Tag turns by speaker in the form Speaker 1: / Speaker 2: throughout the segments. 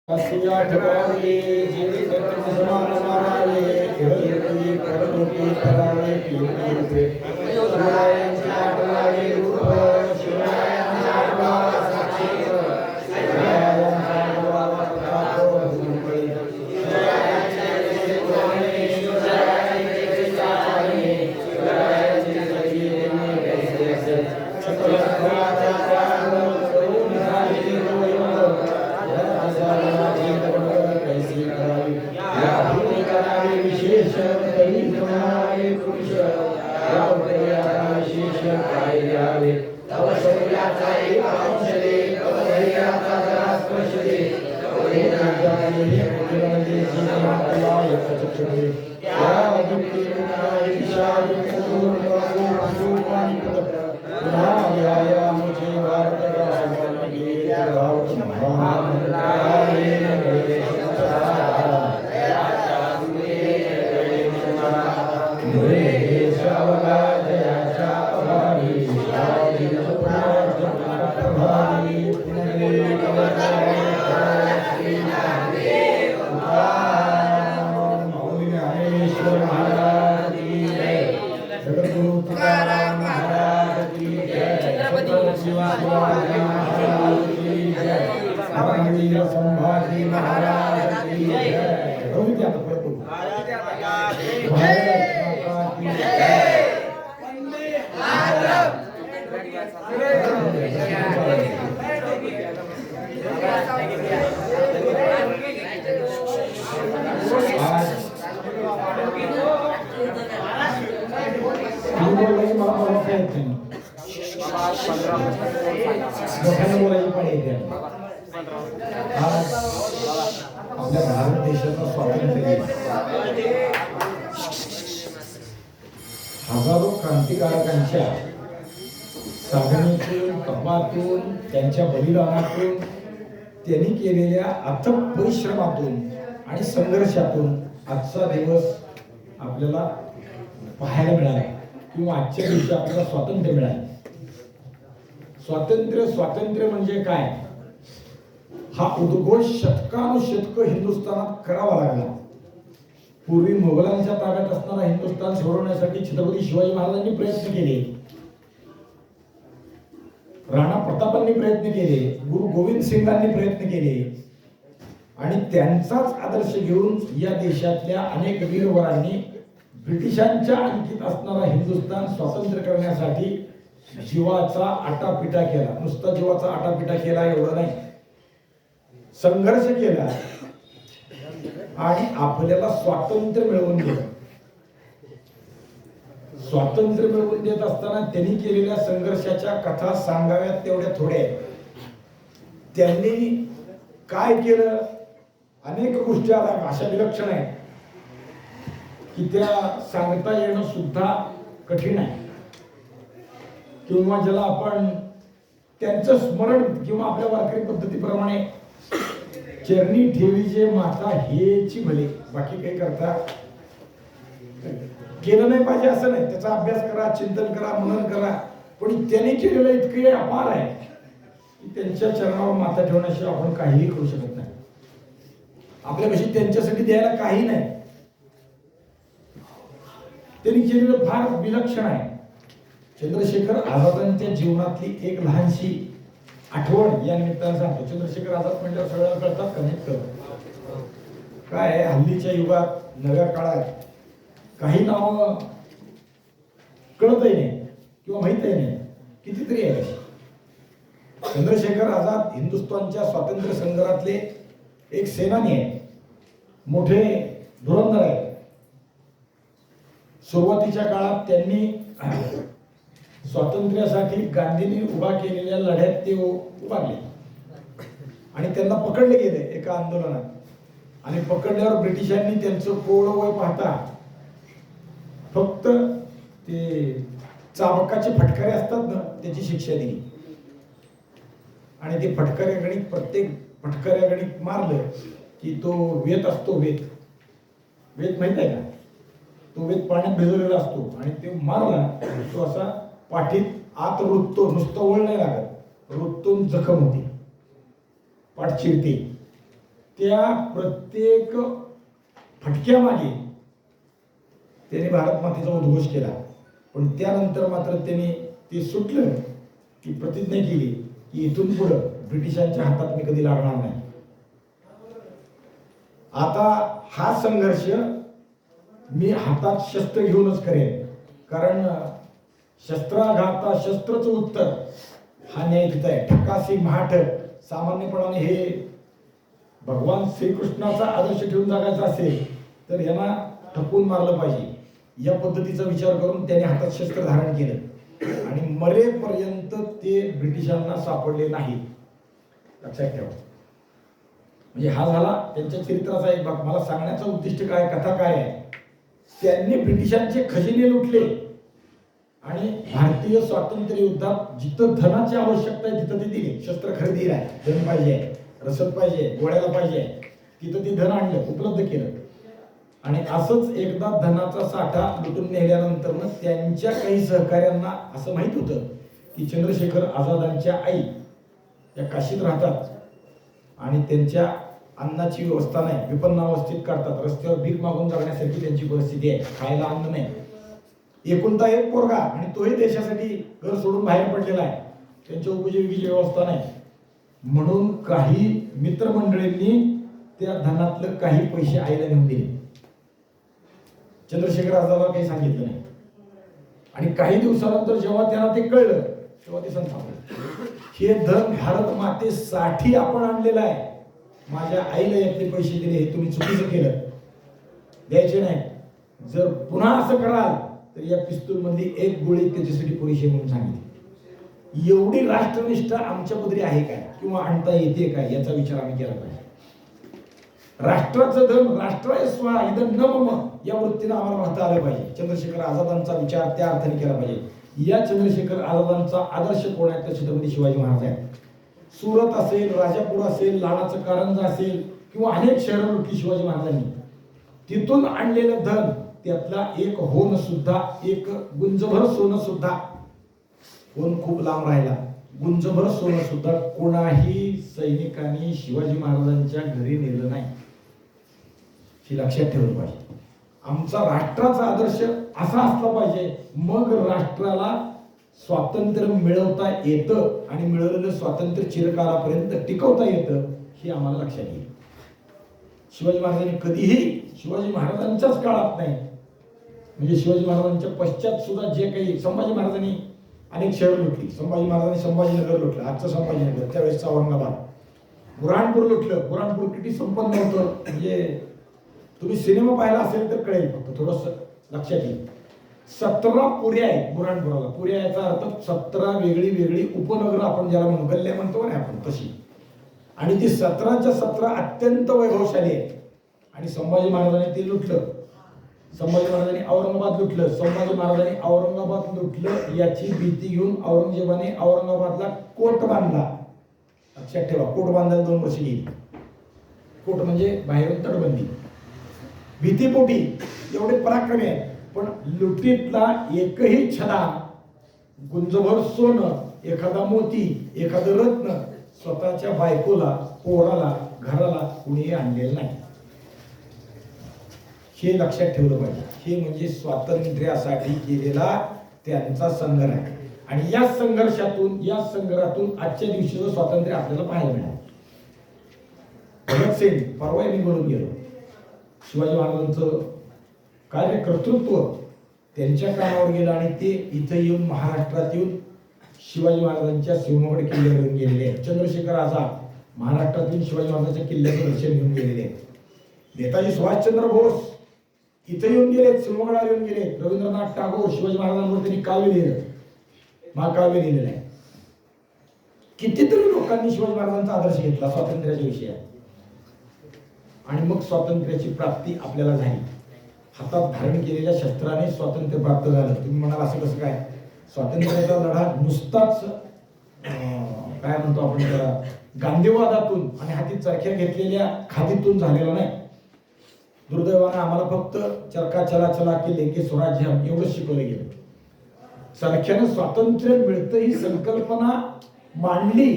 Speaker 1: आठवावे जीवित समान मानावे केवळी करमुखी करावे कीर्ती शिवरायांची आठवावे रूप शिवरायांची आठवा साक्षी शिवरायांचा आठवा प्रताप झुंबळे शिवरायांचे कोणे शिवरायांचे चाले शिवरायांचे सजीवने कैसे असे सकल खराचा प्राण करून झाली विशेष पुरुष विशेष काय द्यावे तव शौर्याचा एक अंश दे तव धैर्याचा जरा स्पर्श दे संभाजी महाराज की जय। रोहित आता प्रभु आपल्या भारत देशाचा स्वातंत्र्य हजारो क्रांतिकारकांच्या साधनेतून तपातून त्यांच्या बलिदानातून त्यांनी केलेल्या अथक परिश्रमातून आणि संघर्षातून आजचा दिवस आपल्याला पाहायला मिळाला किंवा आजच्या दिवशी आपल्याला स्वातंत्र्य मिळाले। स्वातंत्र्य म्हणजे काय हा उद्घोष शतकानुशतक हिंदुस्थानात करावा लागला। पूर्वी मोगलांच्या ताब्यात असणारा हिंदुस्थान सोडवण्यासाठी छत्रपती शिवाजी महाराजांनी प्रयत्न केले, राणा प्रतापांनी प्रयत्न केले, गुरु गोविंद सिंगांनी प्रयत्न केले आणि त्यांचाच आदर्श घेऊन या देशातल्या अनेक वीरवरांनी ब्रिटिशांच्या अंकित असणारा हिंदुस्थान स्वातंत्र्य करण्यासाठी जीवाचा आटापिटा केला। नुसता जीवाचा आटापिटा केला एवढं नाही, संघर्ष केला आणि आपल्याला स्वातंत्र्य मिळवून दिलं। स्वातंत्र्य मिळवून देत असताना त्यांनी केलेल्या संघर्षाच्या कथा सांगाव्यात तेवढ्या थोड्या। त्यांनी काय केलं, अनेक गोष्टी अशा विलक्षण आहेत की त्या सांगता येणं सुद्धा कठीण आहे, किंवा ज्याला आपण त्यांचं स्मरण किंवा आपल्या वारकरी पद्धतीप्रमाणे चरणी ठेवीचे माता हेची भले, बाकी काही करता केलं नाही पाहिजे असं नाही, त्याचा अभ्यास करा, चिंतन करा, मनन करा, पण त्यांनी केलेलं इतके अपार आहे की त्यांच्या चरणावर माता ठेवण्याशिवाय आपण काहीही करू शकत नाही। आपल्यापाशी त्यांच्यासाठी द्यायला काही नाही, त्यांनी केलेलं फार विलक्षण आहे। चंद्रशेखर आझादांच्या जीवनातली एक लहानशी आठवण या निमित्तानं सांगतो। चंद्रशेखर आझाद म्हणजे सगळ्यांना कळतात का? नाही कळत। काय हल्लीच्या युगात नव्या काळात काही नाव कळतही नाही किंवा माहितही नाही, कितीतरी आहे। चंद्रशेखर आझाद हिंदुस्थानच्या स्वातंत्र्य संग्रामातले एक सेनानी आहे, मोठे धुरंधर आहे। सुरुवातीच्या काळात त्यांनी स्वातंत्र्यासाठी गांधींनी उभा केलेल्या लढ्यात ते उभारले आणि त्यांना पकडले गेले एका आंदोलनात, आणि पकडल्यावर ब्रिटिशांनी त्यांचं कोवळं वय पाहता फक्त ते चाबकाचे फटकारे असतात ना त्याची शिक्षा दिली, आणि ते फटकाऱ्या गणित प्रत्येक फटकाऱ्या गणित मारलं की तो वेत असतो, वेत माहित आहे का? तो वेत पाण्यात भिजवलेला असतो आणि ते मारला तो असा पाठीत आत रुततो, नुसतं वळ नाही लागत, रुतून जखम होती, पाठ चिरते। त्या प्रत्येक फटक्यामागे त्याने भारत मातेचा उद्घोष केला. पण त्यानंतर मात्र त्याने ते सुटलं की प्रतिज्ञा केली की इथून पुढं ब्रिटिशांच्या हातात मी कधी लागणार नाही. आता हा संघर्ष मी हातात शस्त्र घेऊनच करेन, कारण शस्त्राघाता शस्त्रच उत्तर हा न्याय तिथं आहे. ठकासी महाठ सामान्यपणाने हे भगवान श्रीकृष्णाचा आदर्श ठेवून जगायचा असेल तर यांना ठपवून मारलं पाहिजे, या पद्धतीचा विचार करून त्याने हातात शस्त्र धारण केलं आणि मरेपर्यंत ते ब्रिटिशांना सापडले नाही. लक्षात ठेवा. म्हणजे हा झाला त्यांच्या चरित्राचा एक भाग. मला सांगण्याचं उद्दिष्ट काय, कथा काय आहे, त्यांनी ब्रिटिशांचे खजिने लुटले आणि भारतीय स्वातंत्र्य युद्धात जिथं धनाची आवश्यकता आहे तिथं ते दिले. शस्त्र खरेदी आहे, धन पाहिजे, रसद पाहिजे, गोळ्याला पाहिजे, तिथं ते धन आणलं, उपलब्ध केलं. आणि असंच एकदा धनाचा साठा लुटून नेल्यानंतर त्यांच्या काही सहकाऱ्यांना असं माहित होतं की चंद्रशेखर आझादांच्या आई या काशीत राहतात आणि त्यांच्या अन्नाची व्यवस्था नाही, विपन्नावस्थेत काढतात, रस्त्यावर भीक मागून जगण्यासारखी त्यांची परिस्थिती आहे, खायला अन्न नाही. एकुलता एक पोरगा आणि तोही देशासाठी घर सोडून बाहेर पडलेला आहे, त्यांच्या उपजीविकेची व्यवस्था नाही. म्हणून काही मित्रमंडळींनी त्या धनातलं काही पैसे आईला नेऊन दिले. चंद्रशेखर आझादला काही सांगितलं नाही. आणि काही दिवसानंतर जेव्हा त्यांना ते कळलं तेव्हा ते संतापले. हे धन भारत मातेसाठी आपण आणलेलं आहे, माझ्या आईला यातले पैसे दिले, हे तुम्ही चुकीचं केलं, द्यायचे नाही. जर पुन्हा असं कराल तर या पिस्तूल मधली एक गोळी त्याच्यासाठी पुरेशी म्हणून सांगितली. एवढी राष्ट्रनिष्ठा आमच्या पदरी आहे काय किंवा आणता येते काय याचा विचार आम्ही केला पाहिजे. राष्ट्राचं धन राष्ट्राय स्वाहा इदं न मम या वृत्तीनं आम्हाला म्हणता आलं पाहिजे. चंद्रशेखर आझादांचा विचार त्या अर्थाने केला पाहिजे. या चंद्रशेखर आझादांचा आदर्श कोण आहे तर छत्रपती शिवाजी महाराज आहेत. सुरत असेल, राजापूर असेल, लाडाचं कारंजा असेल किंवा अनेक शहरं लुटली शिवाजी महाराजांनी. तिथून आणलेलं धन त्यातला एक होन सुद्धा, एक गुंजभर सोनं सुद्धा, होन खूप लांब राहिला, गुंजभर सोनं सुद्धा कोणाही सैनिकांनी शिवाजी महाराजांच्या घरी नेलं नाही. हे लक्षात ठेवलं पाहिजे. आमचा राष्ट्राचा आदर्श असा असला पाहिजे, मग राष्ट्राला स्वातंत्र्य मिळवता येतं आणि मिळवलेलं स्वातंत्र्य चिरकालापर्यंत टिकवता येतं, हे आम्हाला लक्षात येईल. शिवाजी महाराजांनी कधीही शिवाजी महाराजांच्याच काळात नाही, म्हणजे शिवाजी महाराजांच्या पश्चात सुद्धा जे काही संभाजी महाराजांनी अनेक शहर लुटली. संभाजी महाराजांनी संभाजीनगर लुटलं, आजचं संभाजीनगर, त्यावेळेस औरंगाबाद. बुऱ्हाणपूर लुटलं. बुऱ्हाणपूर किती संपन्न होतं, म्हणजे तुम्ही सिनेमा पाहिला असेल तर कळेल, फक्त थोडस लक्षात येईल. 17 पुऱ्या आहेत बुऱ्हाणपुराला. पुऱ्या याचा अर्थ 17 वेगळी वेगळी उपनगर आपण ज्याला म्हणू, गल्ल्या म्हणतो ना आपण तशी. आणि ती 17च्या 17 अत्यंत वैभवशाली आहे. आणि संभाजी महाराजांनी ते लुटलं. संभाजी महाराजांनी औरंगाबाद लुटलं. संभाजी महाराजांनी औरंगाबाद लुटलं याची भीती घेऊन औरंगजेबाने औरंगाबादला कोट बांधला. लक्षात ठेवा, कोट बांधायला 2 वर्ष गेली. कोट म्हणजे बाहेरून तटबंदी. भीतीपोटी एवढे पराक्रमी आहे, पण लुटीतला एकही छडा, गुंजभर सोनं, एखादा मोती, एखादं रत्न स्वतःच्या बायकोला, पोराला, घराला कुणीही आणलेलं नाही. हे लक्षात ठेवलं पाहिजे. हे म्हणजे स्वातंत्र्यासाठी केलेला त्यांचा संघर्ष आहे. आणि या संघर्षातून, या संग्रामातून आजच्या दिवशीचं स्वातंत्र्य आपल्याला पाहायला मिळालं. भगतसिंग, परवा मी बोलून गेलो, शिवाजी महाराजांचं कार्यकर्तृत्व त्यांच्या कामावर गेलं आणि ते इथं येऊन, महाराष्ट्रात येऊन शिवाजी महाराजांच्या सिंहगड किल्ल्यावर येऊन गेलेले आहेत. चंद्रशेखर आझाद महाराष्ट्रातून शिवाजी महाराजांच्या किल्ल्याचं दर्शन घेऊन गेलेले आहेत. नेताजी सुभाषचंद्र बोस इथं येऊन गेले, सिंहगडावर येऊन गेले. रवींद्रनाथ टागोर शिवाजी महाराजांवर त्यांनी काव्य लिहिलं, महाकाव्य लिहिलेलं आहे. कितीतरी लोकांनी शिवाजी महाराजांचा आदर्श घेतला स्वातंत्र्याच्या विषयात आणि मग स्वातंत्र्याची प्राप्ती आपल्याला झाली. हातात धारण केलेल्या शस्त्राने स्वातंत्र्य प्राप्त झालं. तुम्ही म्हणाल असं कसं काय? स्वातंत्र्याचा लढा नुसताच काय म्हणतो आपण त्याला, गांधीवादातून आणि हाती चरख्या घेतलेल्या खादीतून झालेला नाही. दुर्दैवानं आम्हाला फक्त चरखा चला चला की लेके स्वराज्य एवढंच शिकवलं गेलं. चरख्यानं स्वातंत्र्य मिळतं ही संकल्पना मांडली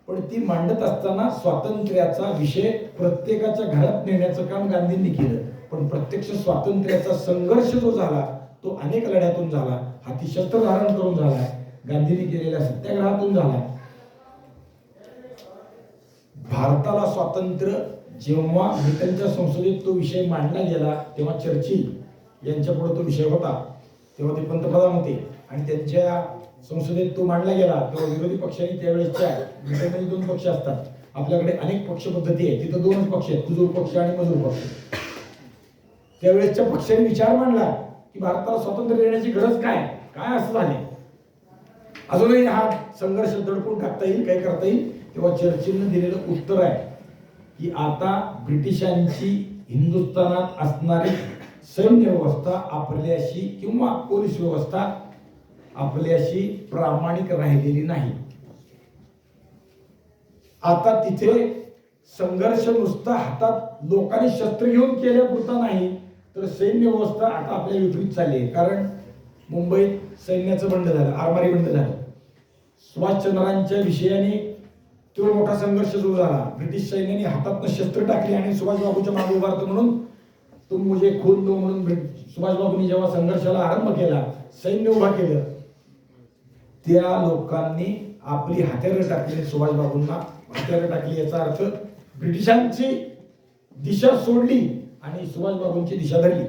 Speaker 1: पण ती मांडत असताना स्वातंत्र्याचा विषय प्रत्येकाच्या घरात नेण्याचं काम गांधींनी केलं. पण प्रत्यक्ष स्वातंत्र्याचा संघर्ष जो झाला तो अनेक लढ्यातून झाला, हाती शस्त्र धारण करून झाला, गांधींनी केलेल्या सत्याग्रहातून झाला. भारताला स्वातंत्र्य जेव्हा ब्रिटनच्या संसदेत तो विषय मांडला गेला तेव्हा चर्चिल यांच्या पुढे तो विषय होता, तेव्हा ते पंतप्रधान होते आणि त्यांच्या संसदेत तो मांडला गेला तेव्हा विरोधी पक्षांनी त्यावेळेसच्या ब्रिटनमध्ये 2 पक्ष असतात, आपल्याकडे अनेक पक्ष पद्धती आहे, तिथं 2 पक्ष आहेत, हुजूर पक्ष आणि मजूर पक्ष. त्यावेळेसच्या पक्षांनी विचार मांडला की भारताला स्वातंत्र्य देण्याची गरज काय काय असं झाले, अजूनही हा संघर्ष दडपून टाकता येईल, काय करता येईल. तेव्हा चर्चिलनं दिलेलं उत्तर आहे की आता ब्रिटिशांची हिंदुस्थानात असणारी सैन्य व्यवस्था आपल्याशी किंवा पोलीस व्यवस्था आपल्याशी प्रामाणिक राहिलेली नाही. आता तिथे संघर्ष नुसता हातात लोकांनी शस्त्र घेऊन केल्यापुरता नाही, तर सैन्य व्यवस्था आता आपल्या विपरीत चालली आहे. कारण मुंबईत सैन्याचं बंड झालं, आरमारी बंड झालं. सुभाषचंद्रांच्या विषयाने तो मोठा संघर्ष सुरू झाला. ब्रिटिश सैन्याने हातात शस्त्र टाकली आणि सुभाषबाबूच्या मागे उभारतो म्हणून तुम मुझे खून दो म्हणून सुभाषबाबूंनी जेव्हा संघर्षाला आरंभ केला, सैन्य उभा केलं, त्या लोकांनी आपली हत्यारं टाकली, सुभाषबाबूंना हत्यारं टाकली. याचा अर्थ ब्रिटिशांची दिशा सोडली आणि सुभाषबाबूंची दिशा धरली.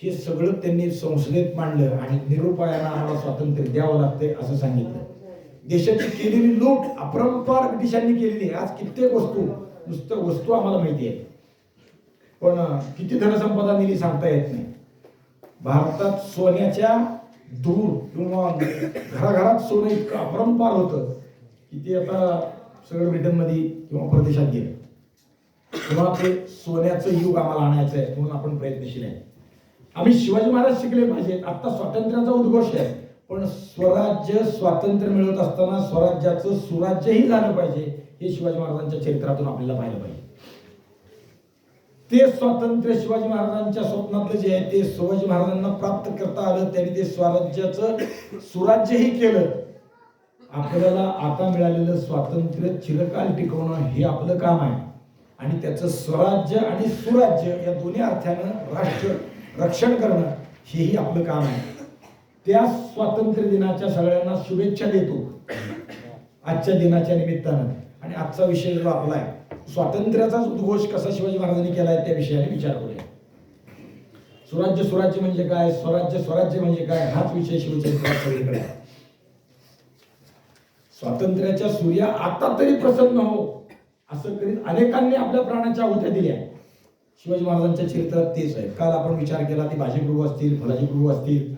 Speaker 1: हे सगळं त्यांनी संसदेत मांडलं आणि निरुपायानं आम्हाला स्वातंत्र्य द्यावं लागतंय असं सांगितलं. देशाची केलेली लूट अपरंपार ब्रिटिशांनी केलेली आहे. आज कित्येक नुसतं वस्तू आम्हाला माहिती आहे, पण किती धनसंपदा दिली सांगता येत नाही. भारतात सोन्याच्या धूर किंवा घराघरात सोनं इतकं अपरंपार होतं की ते आता सगळं ब्रिटनमध्ये किंवा परदेशात गेलं. तेव्हा ते सोन्याचं युग आम्हाला आणायचं आहे म्हणून आपण प्रयत्नशील आहे. आम्ही शिवाजी महाराज शिकले पाहिजेत. आता स्वातंत्र्याचा उद्घोष आहे, पण स्वराज्य स्वातंत्र्य मिळत असताना स्वराज्याचं सुराज्यही झालं पाहिजे. हे शिवाजी महाराजांच्या चरित्रातून आपल्याला पाहिलं पाहिजे. ते स्वातंत्र्य शिवाजी महाराजांच्या स्वप्नातलं जे आहे ते शिवाजी महाराजांना प्राप्त करता आलं. त्यांनी ते स्वराज्याचं सुराज्यही केलं. आपल्याला आता मिळालेलं स्वातंत्र्य चिरकाल टिकवणं हे आपलं काम आहे आणि त्याचं स्वराज्य आणि सुराज्य या दोन्ही अर्थानं राष्ट्र रक्षण करणं हेही आपलं काम आहे. त्या स्वातंत्र्य दिनाच्या सगळ्यांना शुभेच्छा देतो आजच्या दिनाच्या निमित्तानं. आणि आजचा विषय जो आपला आहे स्वातंत्र्याचाच उद्घोष कसा शिवाजी महाराजांनी केलाय त्या विषयाने विचार करूया. सुराज्य स्वराज्य म्हणजे काय, स्वराज्य स्वराज्य म्हणजे काय, हाच विषय शिवचरित्रात सगळीकडे आहे. स्वातंत्र्याच्या सूर्या आता तरी प्रसन्न हो असं करीत अनेकांनी आपल्या प्राणाच्या आहुत्या दिल्या. शिवाजी महाराजांच्या चरित्रात तेच आहे. काल आपण विचार केला ती बाजीप्रभू असतील, फुलाजीप्रभू असतील,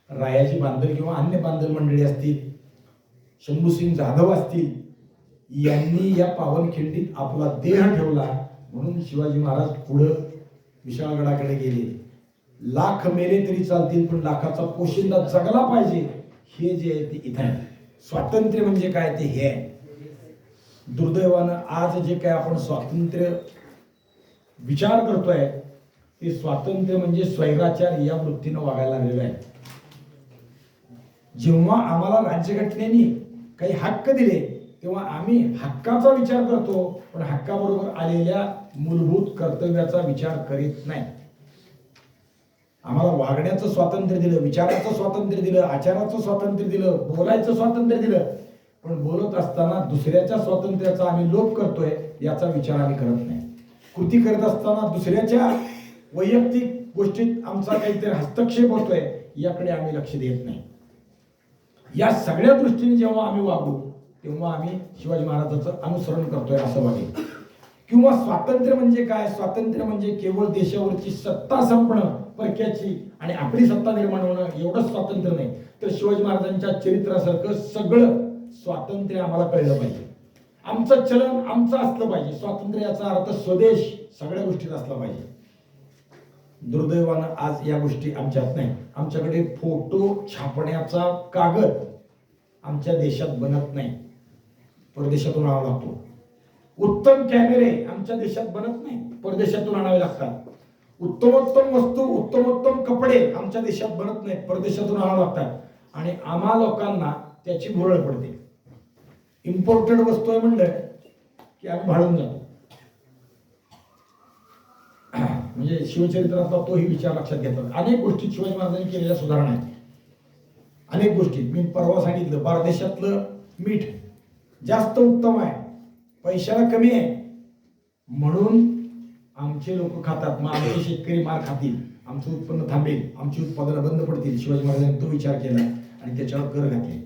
Speaker 1: रायाची बांधल किंवा अन्य बांधल मंडळी असतील, शंभूसिंग जाधव असतील, यांनी या पावनखिंडीत आपला देह ठेवला म्हणून शिवाजी महाराज पुढे विशाळगडाकडे गेले. लाख मेले तरी चालतील पण लाखाचा पोशिंदा जगला पाहिजे, हे जे आहे ते इथं आहे. स्वातंत्र्य म्हणजे काय ते हे आहे. दुर्दैवानं आज जे काय आपण स्वातंत्र्य विचार करतोय ते स्वातंत्र्य म्हणजे स्वैराचार या वृत्तीनं वागायला लागलेलं आहे. जेव्हा आम्हाला राज्यघटनेने काही हक्क दिले तेव्हा आम्ही हक्काचा विचार करतो, पण हक्काबरोबर आलेल्या मूलभूत कर्तव्याचा विचार करीत नाही. आम्हाला वागण्याचं स्वातंत्र्य दिलं, विचाराचं स्वातंत्र्य दिलं, आचाराचं स्वातंत्र्य दिलं, बोलायचं स्वातंत्र्य दिलं, पण बोलत असताना दुसऱ्याच्या स्वातंत्र्याचा आम्ही लोप करतोय याचा विचार आम्ही करत नाही. कृती करत असताना दुसऱ्याच्या वैयक्तिक गोष्टीत आमचा काहीतरी हस्तक्षेप होतोय याकडे आम्ही लक्ष देत नाही. या सगळ्या दृष्टीने जेव्हा आम्ही वागू तेव्हा आम्ही शिवाजी महाराजांचं अनुसरण करतोय असं वाटेल. किंवा स्वातंत्र्य म्हणजे काय, स्वातंत्र्य म्हणजे केवळ देशावरची सत्ता संपणं परक्याची आणि आपली सत्ता निर्माण होणं एवढंच स्वातंत्र्य नाही, तर शिवाजी महाराजांच्या चरित्रासारखं सगळं स्वातंत्र्य आम्हाला कळलं पाहिजे. आमचं चलन आमचं असलं पाहिजे. स्वातंत्र्य याचा अर्थ स्वदेश सगळ्या गोष्टीत असला पाहिजे. दुर्दैवानं आज या गोष्टी आमच्यात नाही. आमच्याकडे फोटो छापण्याचा कागद आमच्या देशात बनत नाही, परदेशातून आणावा लागतो. उत्तम कॅमेरे आमच्या देशात बनत नाही, परदेशातून आणावे लागतात. उत्तमोत्तम वस्तू, उत्तमोत्तम कपडे आमच्या देशात बनत नाहीत, परदेशातून आणावे लागतात. आणि आम्हा लोकांना त्याची भुरळ पडते. इम्पोर्टेड वस्तू आहे म्हणलं की आम्ही भाळून जातो. म्हणजे शिवचरित्रातला तोही विचार लक्षात घेतला. अनेक गोष्टी शिवाजी महाराजांनी केलेल्या सुधारणा आहेत. अनेक गोष्टी मी परवा सांगितलं, परदेशातलं मीठ जास्त उत्तम आहे, पैशाला कमी आहे, म्हणून आमचे लोक खातात, मग आमचे शेतकरी मार खातील, आमचं उत्पन्न थांबेल, आमची उत्पादनं बंद पडतील. शिवाजी महाराजांनी तो विचार केला आणि त्याच्यावर कर घातले.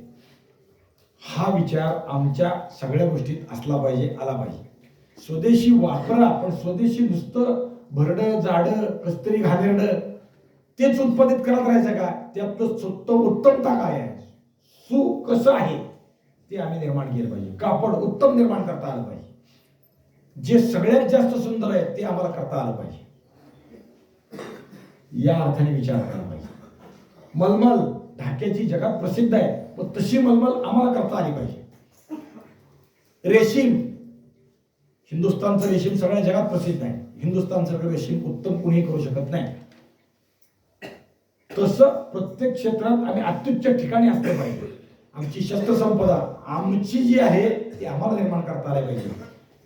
Speaker 1: हा विचार आमच्या सगळ्या गोष्टीत असला पाहिजे, आला पाहिजे. स्वदेशी वापरा, पण स्वदेशी नुसतं भरडं जाडं कस्तरी घाणेरडं तेच उत्पादित करत राहायचं का? त्यातलं उत्तमता काय आहे, कसं आहे ते आम्ही निर्माण केलं पाहिजे. कापड उत्तम निर्माण करता आलं पाहिजे. जे सगळ्यात जास्त सुंदर आहे ते आम्हाला करता आलं पाहिजे. या अर्थाने विचार करायला पाहिजे. मलमल ढाक्याची जगात प्रसिद्ध आहे, पण तशी मलमल आम्हाला करता आली पाहिजे. रेशीम, हिंदुस्थानचं रेशीम सगळ्या जगात प्रसिद्ध आहे. हिंदुस्थानचं रेशीम उत्तम कुणी करू शकत नाही. तसं प्रत्येक क्षेत्रात आम्ही अत्युच्च ठिकाणी असलं पाहिजे. आमची शस्त्रसंपदा आमची जी आहे ती आम्हाला निर्माण करता आली पाहिजे.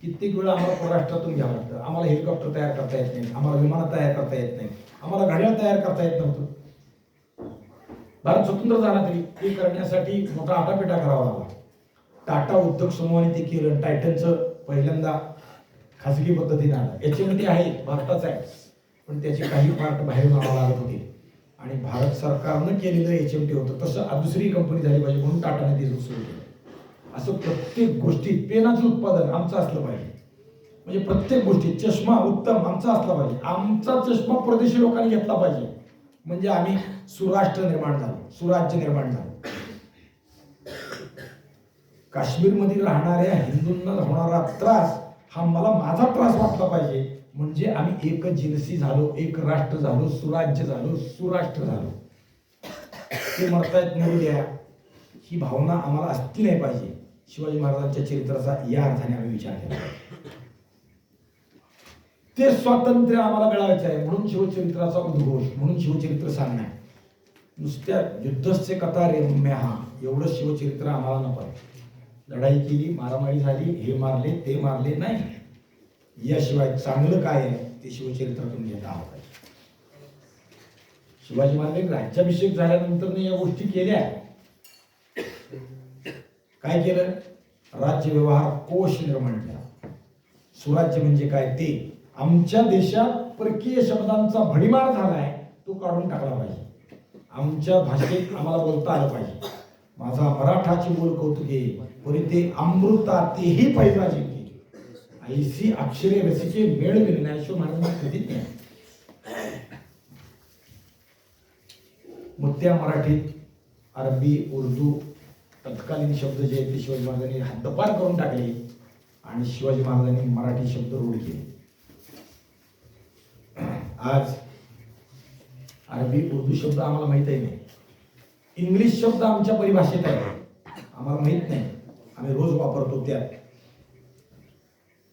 Speaker 1: कित्येक वेळा आम्हाला परराष्ट्रातून घ्यावं लागतं. आम्हाला हेलिकॉप्टर तयार करता येत नाही, आम्हाला विमानं तयार करता येत नाही, आम्हाला गाड्या तयार करता येत नव्हतं. भारत स्वतंत्र झाला तरी ते करण्यासाठी मोठा आटापिटा करावा लागला. टाटा उद्योग समूहाने ते केलं. टायटनचं पहिल्यांदा खासगी पद्धतीने आलं. याच्यामध्ये आहे भारताचं आहे, पण त्याचे काही पार्ट बाहेरून आणावं लागत होते आणि भारत सरकारनं केलेलं HMT होतं. तसं दुसरी कंपनी झाली पाहिजे म्हणून टाटाने ते सुरू केलं. असं प्रत्येक गोष्टीत पेनाचं उत्पादन आमचं असलं पाहिजे. म्हणजे प्रत्येक गोष्टीत चष्मा उत्तम आमचा असला पाहिजे. आमचा चष्मा परदेशी लोकांनी घेतला पाहिजे, म्हणजे आम्ही सुराष्ट्र निर्माण झालो, सुराज्य निर्माण झालो. काश्मीरमध्ये राहणाऱ्या हिंदूंना होणारा त्रास हा मला माझा त्रास वाटला पाहिजे, म्हणजे आम्ही एक जिनसी झालो, एक राष्ट्र झालो, सुराज्य झालो, सुराष्ट्र झालो. ते म्हणतायत मरू द्या, ही भावना आम्हाला असती नाही पाहिजे. शिवाजी महाराजांच्या चरित्राचा या अर्थाने आम्ही विचार केला. ते स्वातंत्र्य आम्हाला मिळायचं आहे म्हणून शिवचरित्राचा उद्घोष, म्हणून शिवचरित्र सांगणार. नुसत्या युद्धस्य कथा रेम्या हा एवढं शिवचरित्र आम्हाला नको आहे. लढाई केली, मारामारी झाली, हे मारले ते मारले नाही. याशिवाय चांगलं काय आहे ते शिवचरित्रातून घेता आलं पाहिजे. शिवाजी महाराजांनी राज्याभिषेक झाल्यानंतर या गोष्टी केल्या. काय केलं? राज्य व्यवहार कोश निर्माण केला. सुराज्य म्हणजे काय ते आमच्या देशात परकीय शब्दांचा भडीमार झालाय, तो काढून टाकला पाहिजे. आमच्या भाषेत आम्हाला बोलता आलं पाहिजे. माझा मराठाची बोल कौतुके परी ते अमृता तेही पैजा जिंके, ऐसी अक्षरे रसिके मेळ विज्ञानेश्वर महाराजांना कधीच नाही. मग त्या मराठीत अरबी उर्दू तत्कालीन शब्द जे आहेत ते शिवाजी महाराजांनी हद्दपार करून टाकले आणि शिवाजी महाराजांनी मराठी शब्द रूढ केले. आज अरबी उर्दू शब्द आम्हाला माहित आहे नाही. इंग्लिश शब्द आमच्या परिभाषेत आहे, आम्हाला माहित नाही, आम्ही रोज वापरतो. त्यात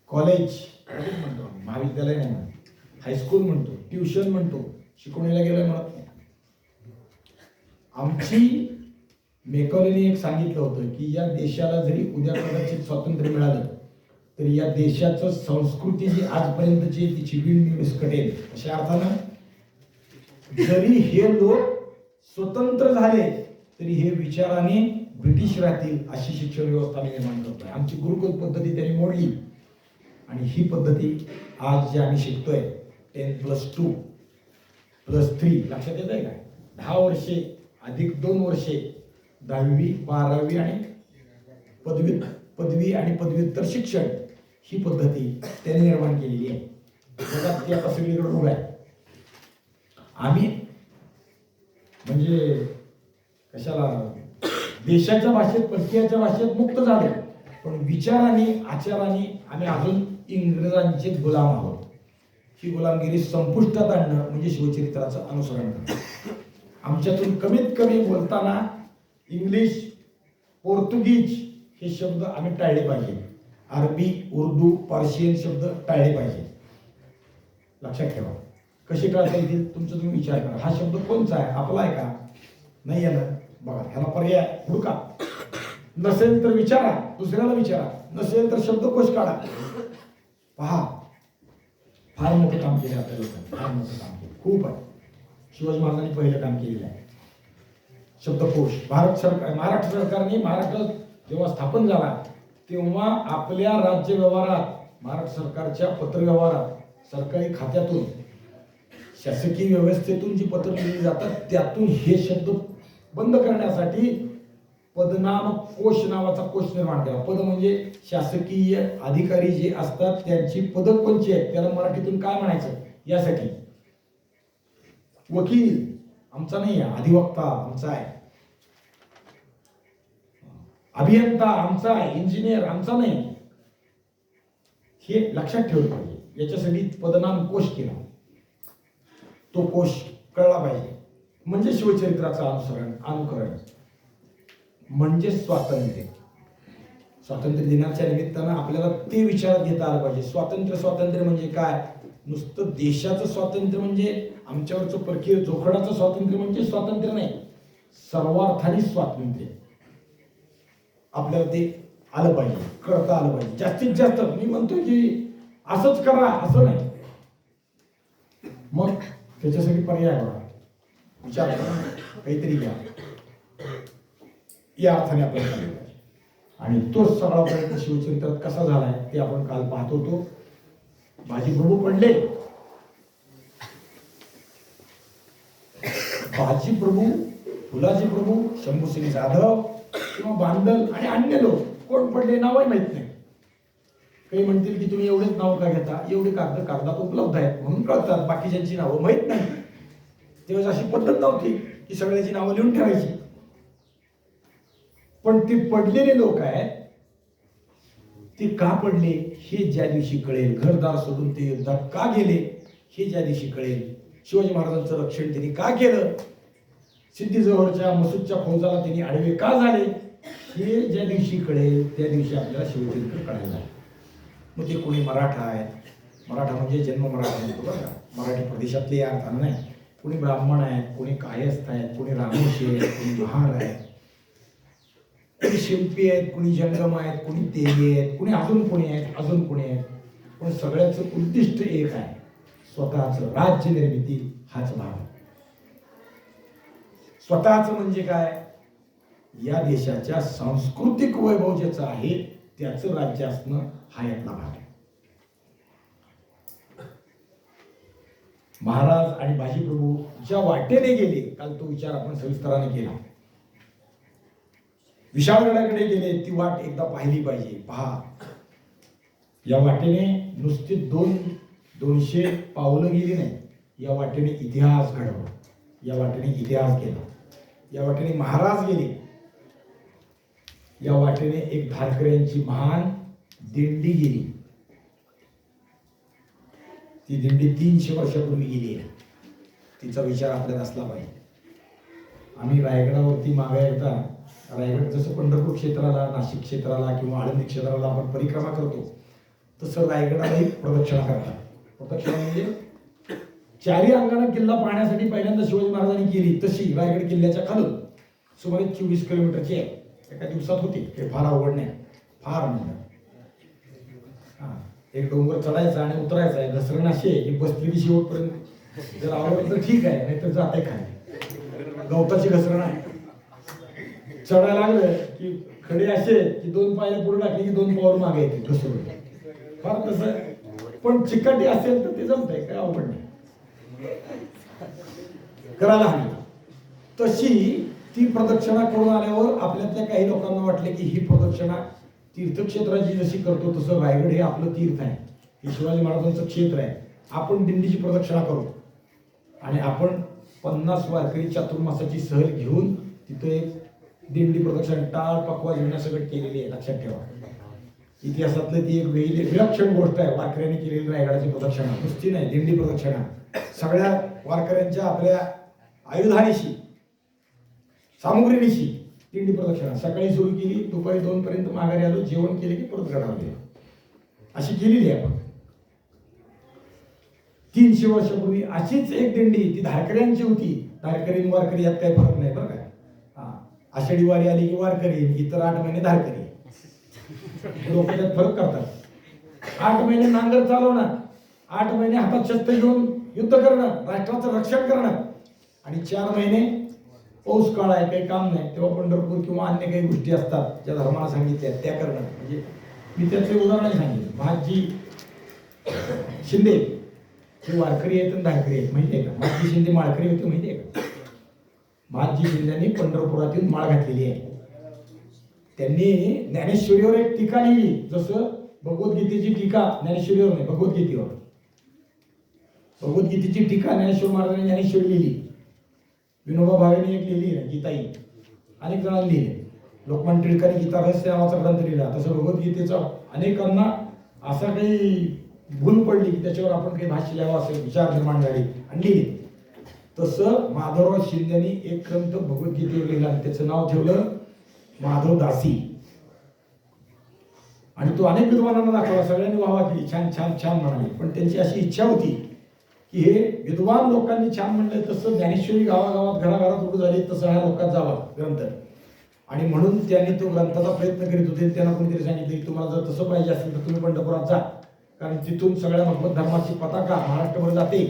Speaker 1: कॉलेज म्हणतो, महाविद्यालय नाही म्हणतो, हायस्कूल म्हणतो, ट्युशन म्हणतो, शिकवणीला गेलं म्हणत नाही. आमची मेकॉलेने एक सांगितलं होतं की या देशाला जरी उद्या कदाचित स्वातंत्र्य मिळालं तरी या देशाचं संस्कृती जी आजपर्यंतची तिची विण विस्कटेल. अशा अर्थानं जरी हे लोक स्वतंत्र झाले तरी हे विचाराने ब्रिटिश राहतील अशी शिक्षण व्यवस्था निर्माण करतोय. आमची गुरुकुल पद्धती त्यांनी मोडली आणि ही पद्धती आज जे आम्ही शिकतोय 10+2+3 लक्षात येत आहे का? 10 वर्षे अधिक 2 वर्षे 10वी 12वी आणि पदवी आणि पदव्युत्तर शिक्षण, ही पद्धती त्यांनी निर्माण केलेली आहे. जगात ती आता सगळीकडे रूढ आहे. आम्ही म्हणजे कशाला देशाच्या भाषेत परकीयाच्या भाषेत मुक्त झालो, पण विचाराने आचाराने आम्ही अजून इंग्रजांचे गुलाम आहोत. ही गुलामगिरी संपुष्टात आणणं म्हणजे शिवचरित्राचं अनुसरण करणं. आमच्यातून कमीत कमी बोलताना इंग्लिश पोर्तुगीज हे शब्द आम्ही टाळले पाहिजे. अरबी उर्दू पर्शियन शब्द टाळले पाहिजे. लक्षात ठेवा. कसे टाळता येतील तुमचा तुम्ही विचार करा. हा शब्द कोणचा आहे? आपला आहे का? नाही आहे ना? बघा ह्याला पर्याय हुडका. नसेल तर विचारा, दुसऱ्याला विचारा, नसेल तर शब्दकोश काढा. पहा, फार मोठं काम केलं आपल्या लोकांनी, फार मोठं काम केलं, खूप आहे. शिवाजी महाराजांनी पहिलं काम केलेलं आहे. शब्दकोश महाराष्ट्र सरकारने, महाराष्ट्र जेव्हा स्थापन झाला तेव्हा आपल्या राज्य व्यवहारात, महाराष्ट्र सरकारच्या पत्रव्यवहारात, सरकारी खात्यातून, शासकीय व्यवस्थेतून जी पत्र लिहिली जातात त्यातून हे शब्द बंद करण्यासाठी पदनाम कोश नावाचा कोश निर्माण केला. पद म्हणजे शासकीय अधिकारी जे असतात त्यांची पद कोणची आहेत, त्याला मराठीतून काय म्हणायचं यासाठी. वकील आमचा नाही आहे, अधिवक्ता आमचा आहे, अभियंता आमचा आहे, इंजिनियर आमचा नाही, हे लक्षात ठेवलं पाहिजे. याच्यासाठी पदनाम कोश केला. तो कोश कळला पाहिजे. म्हणजे शिवचरित्राचं अनुकरण म्हणजे स्वातंत्र्य. स्वातंत्र्य दिनाच्या निमित्तानं आपल्याला ते विचारात घेता आलं पाहिजे. स्वातंत्र्य म्हणजे काय? नुसतं देशाचं स्वातंत्र्य म्हणजे आमच्यावरचं परकीय जोखडाचं स्वातंत्र्य म्हणजे स्वातंत्र्य नाही, सर्वार्थाने स्वातंत्र्य. आपल्याला ते आलं पाहिजे, कळता आलं पाहिजे. जास्तीत जास्त मी म्हणतो की असंच करा असं नाही, मग त्याच्यासाठी पर्याय बघा, विचार करा, काहीतरी घ्या, या अर्थाने आपल्याला पाहिजे. आणि तोच सगळा प्रयत्न शिवचरित्रात कसा झालाय ते आपण काल पाहत होतो. बाजीप्रभू पडले, बाजीप्रभू, फुलाजी प्रभू, शंभूसिंग जाधव किंवा बांदल आणि अन्य लोक कोण पडले नावही माहित नाही. काही म्हणतील की तुम्ही एवढेच नाव का घेता, एवढे कागदात उपलब्ध आहेत म्हणून कळतात, बाकीच्यांची नावं माहित नाही. तेव्हा अशी पद्धत नव्हती की सगळ्याची नावं लिहून ठेवायची. पण ते पडलेले लोक आहेत, ते का पडले हे ज्या दिवशी कळेल, घरदार सोडून ते युद्धात का गेले हे ज्या दिवशी कळेल, शिवाजी महाराजांचं रक्षण त्यांनी का केलं, सिद्धी मसूदच्या फौजाला त्यांनी आडवे का झाले, हे ज्या दिवशी कळेल त्या दिवशी आपल्याला शिवचरित्र कळायला. मग ते कोणी मराठा आहेत, मराठा म्हणजे जन्म मराठा म्हणतो बरं का, मराठी प्रदेशातले या अर्थानं नाही. कोणी ब्राह्मण आहेत, कोणी कायस्थ आहेत, कोणी रामोशी आहेत, कोणी महार आहेत, कोणी शिल्पी आहेत, कोणी जंगम आहेत, कोणी तेली आहेत, कोणी अजून कोणी आहेत. पण सगळ्याचं उद्दिष्ट एक आहे, स्वतःचं राज्य निर्मिती हाच भाग. स्वतःचं म्हणजे काय? या देशाच्या सांस्कृतिक वैभव ज्याचं आहे त्याचं राज्य असणं हा यातला भाग आहे. महाराज आणि बाजीप्रभू ज्या वाटेने गेले, काल तो विचार आपण सविस्तराने केला. विशाळगडाकडे गेले, ती वाट एकदा पाहिली पाहिजे. पहा, या वाटेने नुसती 200 पावलं गेली नाही, या वाटेने इतिहास घडवला, या वाटेने इतिहास केला, या वाटेने महाराज गेले, या वाटेने एक धारकऱ्यांची महान दिंडी गेली. ती दिंडी 300 वर्षापूर्वी गेली आहे. तिचा विचार आपल्याला असला पाहिजे. आम्ही रायगडावरती मागे एकदा, रायगड जसं पंढरपूर क्षेत्राला, नाशिक क्षेत्राला किंवा आळंदी क्षेत्राला आपण परिक्रमा करतो तसं रायगडालाही प्रदक्षिणा करतात. प्रदक्षिणा म्हणजे चारी अंगाने किल्ला पाहण्यासाठी पहिल्यांदा शिवाजी महाराजांनी केली तशी रायगड किल्ल्याच्या खालून सुमारे 24 किलोमीटरची आहे. एका दिवसात होती, ते फार अवघड नाही, फार म्हणजे एक डोंगर चढायचा आणि उतरायचा आहे. घसरण अशी आहे की बसलेली शेवटपर्यंत जर आवडत तर ठीक आहे, नाहीतर जाते खाली. गवताची घसरण आहे. चढायला लागलं की खडे असे की 2 पायऱ्या पुढे टाकले की 2 पावर मागे येते घसरून. फार तसं, पण चिकाटी असेल तर ते जमतंय, काय अवघड नाही, करायला हवी. तशी ती प्रदक्षिणा करून आल्यावर आपल्यातल्या काही लोकांना वाटले की ही प्रदक्षिणा तीर्थक्षेत्राची जशी करतो तसं रायगड हे आपलं तीर्थ आहे, हे शिवाजी महाराजांचं क्षेत्र आहे, आपण दिंडीची प्रदक्षिणा करू. आणि आपण 50 वारकरी चातुर्मासाची सहल घेऊन तिथे एक दिंडी प्रदक्षिणा टाळ पकवा सगळं केलेली आहे. लक्षात ठेवा, इतिहासातलं ती एक विलक्षण गोष्ट आहे. वारकऱ्यांनी केलेली रायगडाची प्रदक्षिणा नुसती नाही, दिंडी प्रदक्षिणा सगळ्या वारकऱ्यांच्या आपल्या आयुधानिशी, सामुग्रीनिशी दिंडी प्रदक्षिणा सकाळी सुरू केली, दुपारी 2 पर्यंत माघारी आलो, जेवण केले की परत गडावर गेलो, अशी केलेली आहे आपण. 300 वर्षापूर्वी अशीच एक दिंडी, ती धारकऱ्यांची होती. धारकरी वारकरी यात काही फरक नाही बरं का. आषाढी वारी आली की वारकरी, इतर 8 महिने धारकरी. लोक त्यात फरक करतात. 8 महिने नांगर चालवणं, 8 महिने हातात शस्त्र घेऊन युद्ध करणं, राष्ट्राचं रक्षण करणं, आणि 4 महिने पाऊस काळ आहे, काही काम नाही, तेव्हा पंढरपूर किंवा अन्य काही गोष्टी असतात ज्या धर्माला सांगितल्या त्या करणं. म्हणजे मी त्याचे उदाहरण सांगितलं. महाजी शिंदे हे वारकरी आहेत आणि धारकरी आहेत, माहिती आहे का? महाजी शिंदे माळकरी होते, माहिती आहे का? महाजी शिंदेनी पंढरपुरातून माळ घातलेली आहे. त्यांनी ज्ञानेश्वरीवर एक टीका लिहिली, जसं भगवद्गीतेची टीका ज्ञानेश्वरीवर नाही, भगवद्गीतेवर. भगवद्गीतेची टीका ज्ञानेश्वर महाराजांनी ज्ञानेश्वरी लिहिली. विनोबा भावेने एक लिहिली ना गीताई, अनेक जणांनी लिहिले. लोकमान्य टिळकांनी गीता रहस्य नावाचा ग्रंथ लिहिला. तसं भगवद्गीतेचा अनेकांना असा काही भूल पडली की त्याच्यावर आपण काही भाष्य लिहावं असेल, विचार निर्माण झाले आणि लिहिले. तसं माधवराव शिंदेनी एक ग्रंथ भगवद्गीतेवर लिहिला आणि त्याचं नाव ठेवलं माधव दासी. आणि तो अनेक विद्वानांना दाखवला, सगळ्यांनी वाहवा केली, छान छान छान म्हणाले. पण त्यांची अशी इच्छा होती की हे विद्वान लोकांनी छान म्हणलं, तसं ज्ञानेश्वरी गावागावात घराघरात उडू झाली, तसं ह्या लोकात जावा ग्रंथ. आणि म्हणून त्यांनी तो ग्रंथाचा प्रयत्न करीत होते. त्यांना कोणीतरी सांगितलं की तुम्हाला जर तसं पाहिजे असेल तर तुम्ही पंढरपुरात जा, कारण तिथून सगळ्या भगवत धर्माची पताका महाराष्ट्रभर जाते.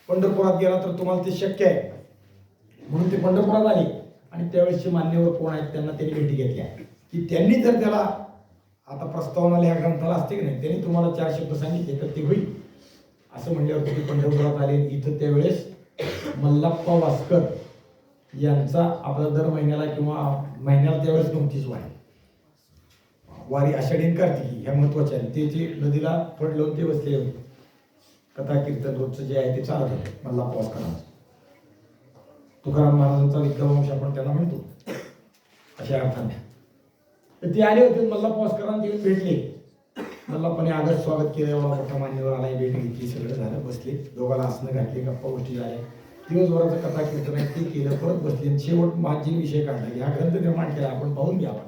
Speaker 1: पंढरपुरात गेला तर तुम्हाला ते शक्य आहे. म्हणून ते पंढरपुरात आले. आणि त्यावेळेसचे मान्यवर कोण आहेत त्यांना त्यांनी भेटी घेतल्या की त्यांनी जर त्याला आता प्रस्तावना या ग्रंथाला असते की नाही, त्यांनी तुम्हाला 4 शब्द सांगितले तर ते होईल असं म्हणल्यावर तुम्ही पंढरपुरात आले. इथं त्यावेळेस मल्लाप्पा वास्कर यांचा आपला दर महिन्याला किंवा महिन्याला त्यावेळेस 2-3 वारी आषाढी आणि कार्तिकी ह्या महत्वाच्या आहेत. ते जे नदीला फड लावून ते बसले होते. कथा कीर्तन रोजचं जे आहे ते चालत होते मल्लाप्पा वास्करांचं. तुकाराम महाराजांचा विद्यावंश आपण त्यांना म्हणतो अशा अर्थाने. तर ते आले होते, मल्लाप्पा वास्करांना येऊन भेटले. मल्लाप्पाने आदर स्वागत केलं, एवढा मोठा मान्यवर आला, भेट घेतली, सगळं झालं, बसले, दोघाला आसनं घातली, गप्पा गोष्टी झाल्या, दिवसभराचं कथा कीर्तन आहे ते केलं, परत बसले. शेवट माझी विषय काढला की हा ग्रंथ निर्माण केला, आपण पाहून घ्यावा.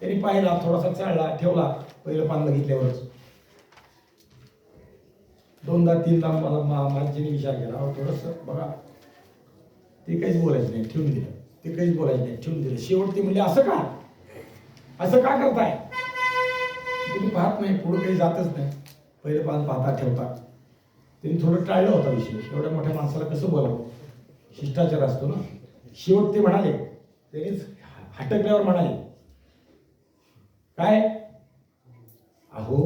Speaker 1: त्यांनी पाहिला, थोडासा चाळला, ठेवला, पहिलं पान बघितल्यावरच 2दा-3दा मला माझीने विचार केला, थोडंसं बघा. ते काहीच बोलायचं नाही, ठेवून दिलं. ते काहीच बोलायचं नाही, ठेवून दिलं. शेवट ते म्हणजे असं का करताय? तुम्ही पाहत नाही, पुढं काही जातच नाही. पहिलं पान पाहता ठेवता. त्यांनी थोडं टाळलं होता विषय. एवढ्या मोठ्या माणसाला कसं बोलावं, शिष्टाचार असतो ना. शेवट ते म्हणाले, त्यांनीच हटकल्यावर म्हणाले, काय अहो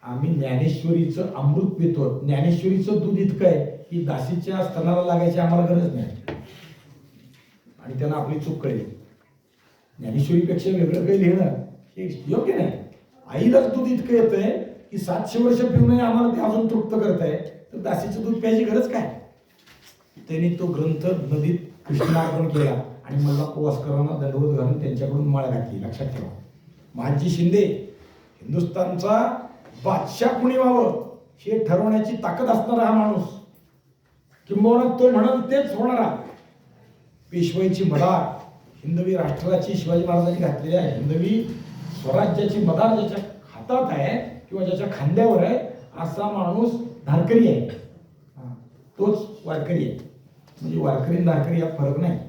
Speaker 1: आम्ही ज्ञानेश्वरीचं अमृत पितो, ज्ञानेश्वरीचं दूध इतकं आहे की दासीच्या स्तनाला लागायची आम्हाला गरज नाही. आणि त्यांना आपली चूक कळली. ज्ञानेश्वरीपेक्षा वेगळं काही लिहिणं हे योग्य नाही. आईलाच दूध इतकं येतंय की 700 वर्ष पिऊनही आम्हाला ते अजून तृप्त करत आहे, तर दासीचं दूध प्यायची गरज काय? त्यांनी तो ग्रंथ नदीत कृष्णार्पण केला आणि मल्लाप्पा वास्करांना दंडवत घालून त्यांच्याकडून माळ घातली. लक्षात ठेवा, महाजी शिंदे हिंदुस्थानचा बादशाह कुणी व्हावं हे ठरवण्याची ताकद असणारा हा माणूस, किंबहुना तो म्हणाल तेच होणारा. पेशवाईची मदार, हिंदवी राष्ट्राची शिवाजी महाराजांनी घातलेल्या हिंदवी स्वराज्याची मदार ज्याच्या हातात आहे किंवा ज्याच्या खांद्यावर आहे असा माणूस धारकरी आहे. तोच वारकरी आहे. म्हणजे वारकरी आणि धारकरी यात फरक नाही.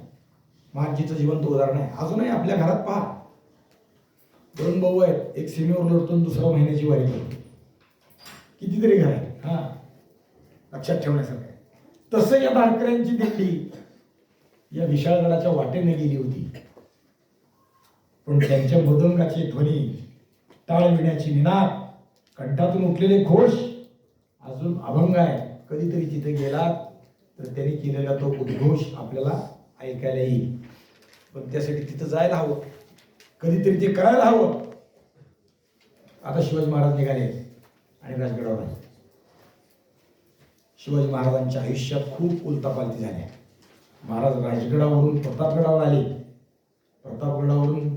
Speaker 1: महाजीचं जिवंत उदाहरण आहे. अजूनही आपल्या घरात पहा, 2 भाऊ आहेत, एक सीमेवर लढतो आणि दुसरा महिन्याची वारी करतो. कितीतरी घर आहे. लक्षात ठेवण्यासारखं आहे. तसं या धारकऱ्यांची दिंडी या विशाळगडाच्या वाटेने गेली होती. पण त्यांच्या मृदंगाचे ध्वनी, टाळविण्याची निनाद, कंठातून उठलेले घोष अजून अभंग आहे. कधीतरी तिथे गेलात तर त्यांनी केलेला तो उद्घोष आपल्याला ऐकायला येईल. पण त्यासाठी तिथं जायला हवं, कधीतरी ते करायला हवं. आता शिवाजी महाराज निघाले आणि राजगडावर आले. शिवाजी महाराजांच्या आयुष्यात खूप उलटापालटी झाल्या. महाराज राजगडावरून प्रतापगडावर आले. प्रतापगडावरून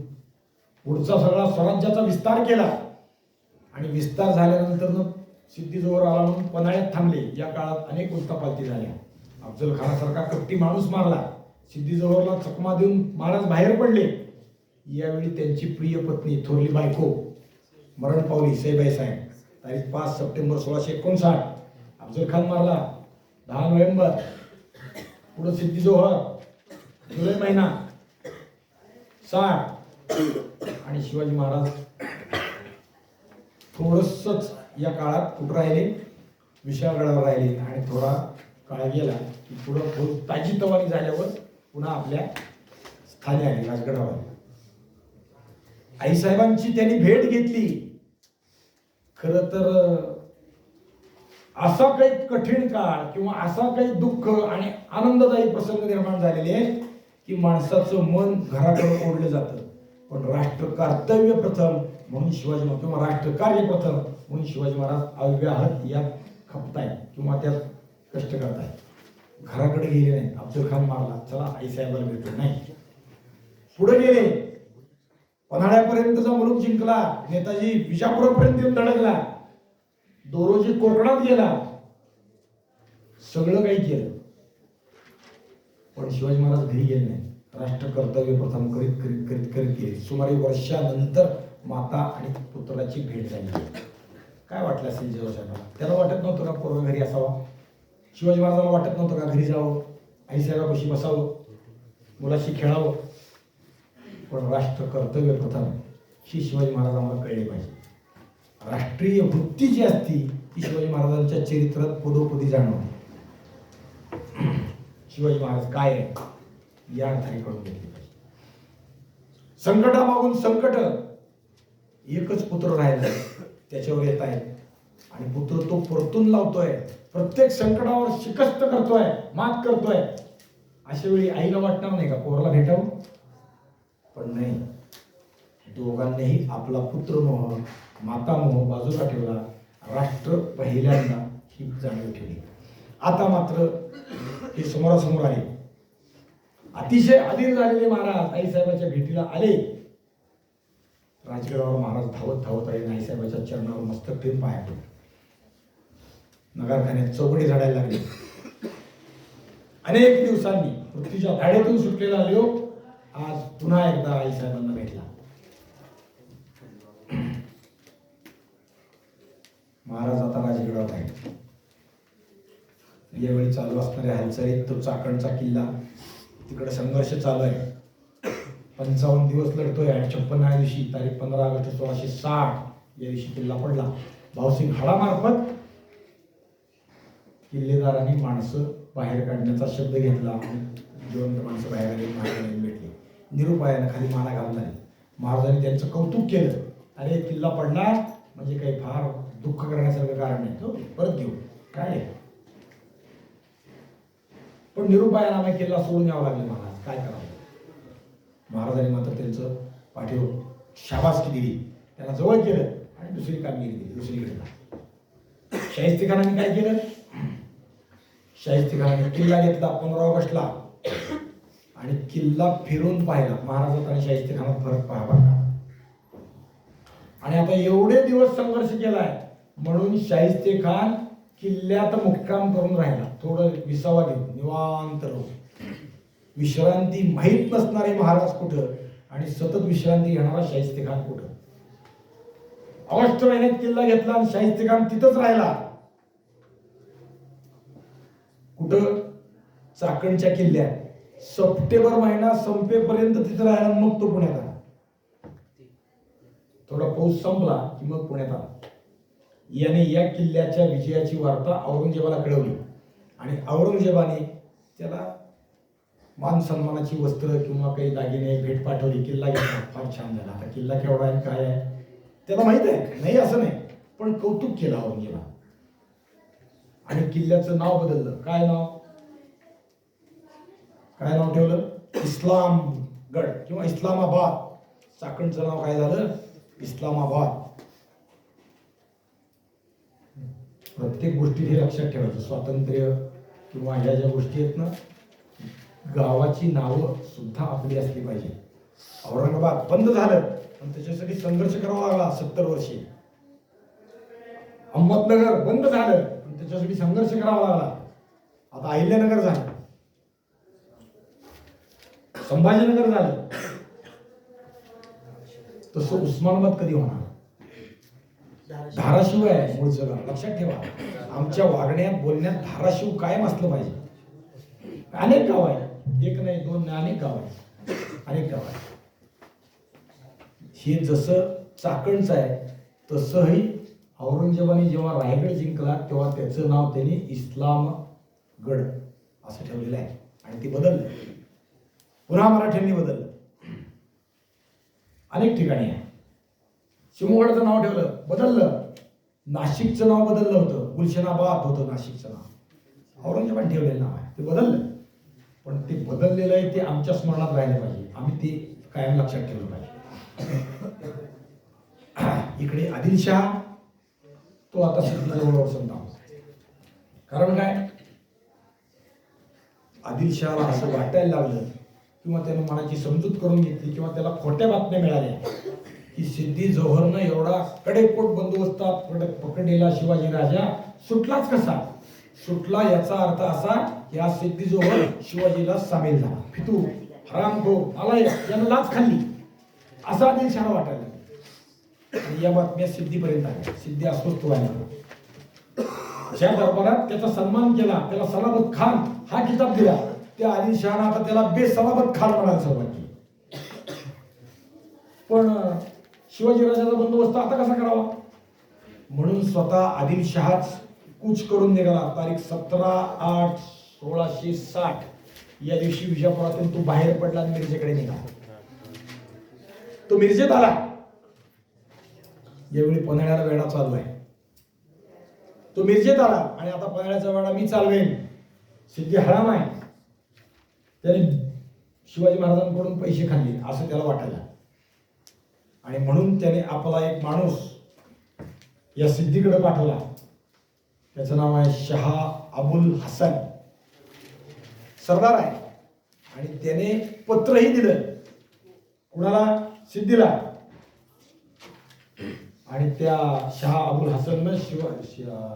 Speaker 1: पुढचा सगळा स्वराज्याचा विस्तार केला आणि विस्तार झाल्यानंतर सिद्धीजवळ आला म्हणून पन्हाळ्यात थांबले. या काळात अनेक उलटापालटी झाल्या. अफजल खानासारखा कपटी माणूस मारला. सिद्धीजवळला चकमा देऊन महाराज बाहेर पडले. यावेळी त्यांची प्रिय पत्नी थोरली बायको मरण पावली. सईबाई साहेब, तारीख 5 सप्टेंबर 1659. अफजल खान मारला 10 नोव्हेंबर. पुढं सिद्धी जोहर जुलै महिना. 60 आणि शिवाजी महाराज थोडंसंच या काळात कुठं राहिले, विशाळगडावर राहिले आणि थोडा काळ गेला की पुढं फौज ताजीतवानी झाल्यावर पुन्हा आपल्या स्थानी आले, राजगडावर. आईसाहेबांची त्यांनी भेट घेतली. खरं तर असा काही कठीण काळ किंवा असा काही दुःख आणि आनंददायी प्रसंग निर्माण झालेले आहेत की माणसाचं मन घराकडे ओढलं जातं. पण राष्ट्र कर्तव्य प्रथम म्हणून शिवाजी महाराज किंवा राष्ट्रकार्य प्रथम म्हणून शिवाजी महाराज अव्याहत यात खपताय किंवा त्यात कष्ट करताय. घराकडे गेले नाही. अफजल खान मारला, चला आईसाहेबाला भेटू नाही. पुढे गेले, पन्हाळ्यापर्यंतचा मुलूक जिंकला. नेताजी विजापुरापर्यंत येऊन धडकला. दोरोजी कोकणात गेला. सगळं काही केलं, पण शिवाजी महाराज घरी गेले नाही. राष्ट्र कर्तव्य प्रथम करीत करीत करीत करीत गेले. सुमारे वर्षानंतर माता आणि पुत्राची भेट झाली. काय वाटलं असेल जेव्हा त्याला वाटत नव्हतं का पोरगा घरी असावा? शिवाजी महाराजांना वाटत नव्हतं का घरी जावं, आईसाहेबापाशी बसावं, मुलाशी खेळावं? पण राष्ट्र कर्तव्य प्रथम ही शिवाजी महाराज आम्हाला कळले पाहिजे. राष्ट्रीय वृत्ती जी असती ती शिवाजी महाराजांच्या चरित्रात पदोपदी जाणवते. शिवाजी महाराज काय आहे या अर्थाने कळून घेतले पाहिजे. संकटामागून संकट, एकच पुत्र राहिला त्याच्यावर येत आहे आणि पुत्र तो परतून लावतोय, प्रत्येक संकटावर शिकस्त करतोय, मात करतोय. अशा वेळी आईला वाटणार नाही का पोराला भेटावं? पण नाही, दोघांनीही आपला पुत्रमोह मातामोह बाजूला ठेवला. राष्ट्र पहिल्यांदा ही जाणीव ठेवली. आता मात्र हे समोरासमोर आले. अतिशय अधीर झालेले महाराज आईसाहेबाच्या भेटीला आले. राजगडावर महाराज धावत धावत आले. आईसाहेबाच्या चरणावर मस्तक ठेवून पाया पडले. नगरखान्यात चौकडी झाडायला लागली. अनेक दिवसांनी पृथ्वीच्या धाड्यातून सुटलेला लिओ आज पुन्हा एकदा आईसाहेबांना भेटला. महाराज आता राजगडावर आहे. यावेळी चालू असणाऱ्या हालचालीत तो चाकणचा किल्ला, तिकडे संघर्ष चालू आहे. 55 दिवस लढतोय आणि 56व्या दिवशी तारीख 15 ऑगस्ट 1660 या दिवशी किल्ला पडला. भाऊसिंग हाडामार्फत किल्लेदारांनी माणसं बाहेर काढण्याचा शब्द घेतला. जिवंत माणसं बाहेर आली, महाराजांनी भेटली. निरुपायानं खाली माना घालून आली. महाराजांनी त्यांचं कौतुक केलं. अरे किल्ला पडला म्हणजे काही फार दुःख करण्यासारखं कारण नाही, तो परत घेऊ काय आहे. पण निरुपायानं आम्ही किल्ला सोडून यावं लागलं. महाराज काय करावं? महाराजांनी मात्र त्यांचं पाठीवर शाबासकी दिली, त्यांना जवळ केलं आणि दुसरी कामगिरी दिली. दुसरीकडे शाहिस्तेखानाने काय केलं? शाहिस्तेखानाने किल्ला घेतला 15 ऑगस्टला आणि किल्ला फिरून पाहिला. महाराजात आणि शाहिस्तेखानात फरक पडला. आणि आता एवढे दिवस संघर्ष केलाय म्हणून शाहिस्तेखान किल्ल्यात मुक्काम करून राहिला. थोडं विसावा घेऊन निवांत राहून. विश्रांती माहीत नसणारे महाराज कुठं आणि सतत विश्रांती घेणारा शाहिस्तेखान कुठं. ऑगस्ट महिन्यात किल्ला घेतला आणि शाहिस्तेखान तिथंच राहिला. कुठं? चाकणच्या किल्ल्यात. सप्टेंबर महिना संपेपर्यंत तिथं राहिला. मग तो पुण्यात आला. थोडा पाऊस संपला की मग पुण्यात आला. याने या किल्ल्याच्या विजयाची वार्ता औरंगजेबाला कळवली आणि औरंगजेबाने त्याला मान सन्मानाची वस्त्र किंवा काही दागिने भेट पाठवली. किल्ला घेतला, फार छान झाला. आता किल्ला केवढा आहे काय आहे त्याला माहित आहे, नाही असं नाही, पण कौतुक केलं औरंगजेबा. आणि किल्ल्याचं नाव बदललं. काय नाव? काय नाव ठेवलं? इस्लामगड किंवा इस्लामाबाद. चाकणचं नाव काय झालं? इस्लामाबाद. प्रत्येक गोष्टी हे लक्षात ठेवायचं. स्वातंत्र्य किंवा ह्या ज्या गोष्टी आहेत ना, गावाची नावं सुद्धा आपली असली पाहिजे. औरंगाबाद बंद झालं पण त्याच्यासाठी संघर्ष करावा लागला 70 वर्षे. अहमदनगर बंद झालं पण त्याच्यासाठी संघर्ष करावा लागला. आता अहिल्यानगर झालं, संभाजीनगर झालं. तसं उस्मानाबाद कधी होणार? धाराशिव आहे मूळचं गाव. लक्षात ठेवा, आमच्या वागण्यात बोलण्यात धाराशिव कायम असलं पाहिजे. अनेक गाव आहे, एक नाही दोन नाही, अनेक गाव आहे, अनेक गाव आहे. हे जसं चाकणचं आहे तसंही औरंगजेबाने जेव्हा रायगड जिंकला तेव्हा त्याचं नाव त्यांनी इस्लामगड असं ठेवलेलं आहे आणि ते बदललं, पुन्हा मराठ्यांनी बदललं, अनेक ठिकाणी आहे. शिवगडचं नाव ठेवलं, बदललं. नाशिकचं नाव बदललं होतं, गुलशनाबाद होतं नाशिकचं नाव, औरंगजेबाने ठेवलेलं नाव आहे, ते बदललं. पण ते बदललेलं आहे ते आमच्या स्मरणात राहिलं पाहिजे, आम्ही ते कायम लक्षात ठेवलं पाहिजे. इकडे आदिलशहा तो आता सिद्धीजवळ समजा, कारण काय, आदिलशहाला असं वाटायला लागलं किंवा त्यानं मनाची समजूत करून घेतली किंवा त्याला खोट्या बातम्या मिळाल्या की सिद्धी जोहरनं एवढा कडेकोट बंदोबस्तात पकडलेला शिवाजी राजा सुटलाच कसा. सुटला याचा अर्थ असा की हा सिद्धी जोहर शिवाजीला सामील झाला, फितू हरामखोर नालायक यानं लाच खाल्ली असा आदिलशहाला वाटायला लागला. या बातम्या सिद्धीपर्यंत आल्या. सिद्धी अस्वस्थ व्हायला, ज्या दरबारात त्याचा सन्मान केला, त्याला सलाबत खान हा किताब दिला, त्या आदिलशहानं आता त्याला बेसलाबत खान म्हणायला सुरुवात केली. पण शिवाजी राजाचा बंदोबस्त आता कसा करावा म्हणून स्वतः आदिलशहाच कूच करून निघाला. तारीख 17/8/1660 या दिवशी विजापुरातून तो बाहेर पडला आणि मिरजेकडे निघाला. तो मिरजेत आला. यावेळी पन्हाळ्याला वेढा चालू आहे. तो मिरजेत आला आणि आता पन्हाळ्याचा वेढा मी चालवेन, सिद्धी हराम आहे, त्याने शिवाजी महाराजांकडून पैसे खाल्ले असं त्याला वाटायला. आणि म्हणून त्याने आपला एक माणूस या सिद्धीकडे पाठवला. त्याचं नाव आहे शहा अबुल हसन, सरदार आहे. आणि त्याने पत्रही दिलं कुणाला, सिद्धीला. आणि त्या शहा अबुल हसननं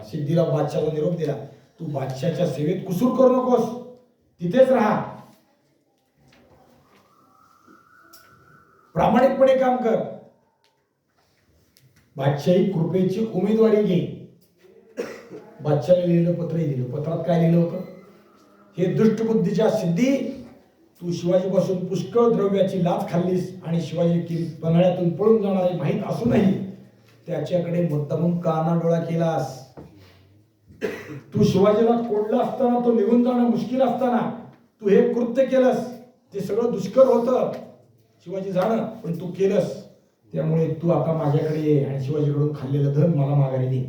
Speaker 1: सिद्धीला बादशाहला निरोप दिला, तू बादशाहच्या सेवेत कुसूर करू नकोस, तिथेच राहा, प्रामाणिकपणे काम कर, बादशाही कृपेची उमेदवारी घे. बादशाहने लिहिलं, पत्रही दिलं. पत्रात काय लिहिलं होतं, हे दुष्टबुद्धीच्या सिद्धी, तू शिवाजीपासून पुष्कळ द्रव्याची लाच खाल्लीस आणि शिवाजी पन्हाळ्यातून पळून जाणारे माहीत असूनही त्याच्याकडे मुद्दामून कानाडोळा केलास. तू शिवाजीला कोडलं असताना, तो निघून जाणं मुश्किल असताना तू हे कृत्य केलंस. ते सगळं दुष्कर होतं शिवाजी जाणं, पण तू केलंस. त्यामुळे तू आता माझ्याकडे ये आणि शिवाजीकडून खाल्लेलं धन मला माघारी दे,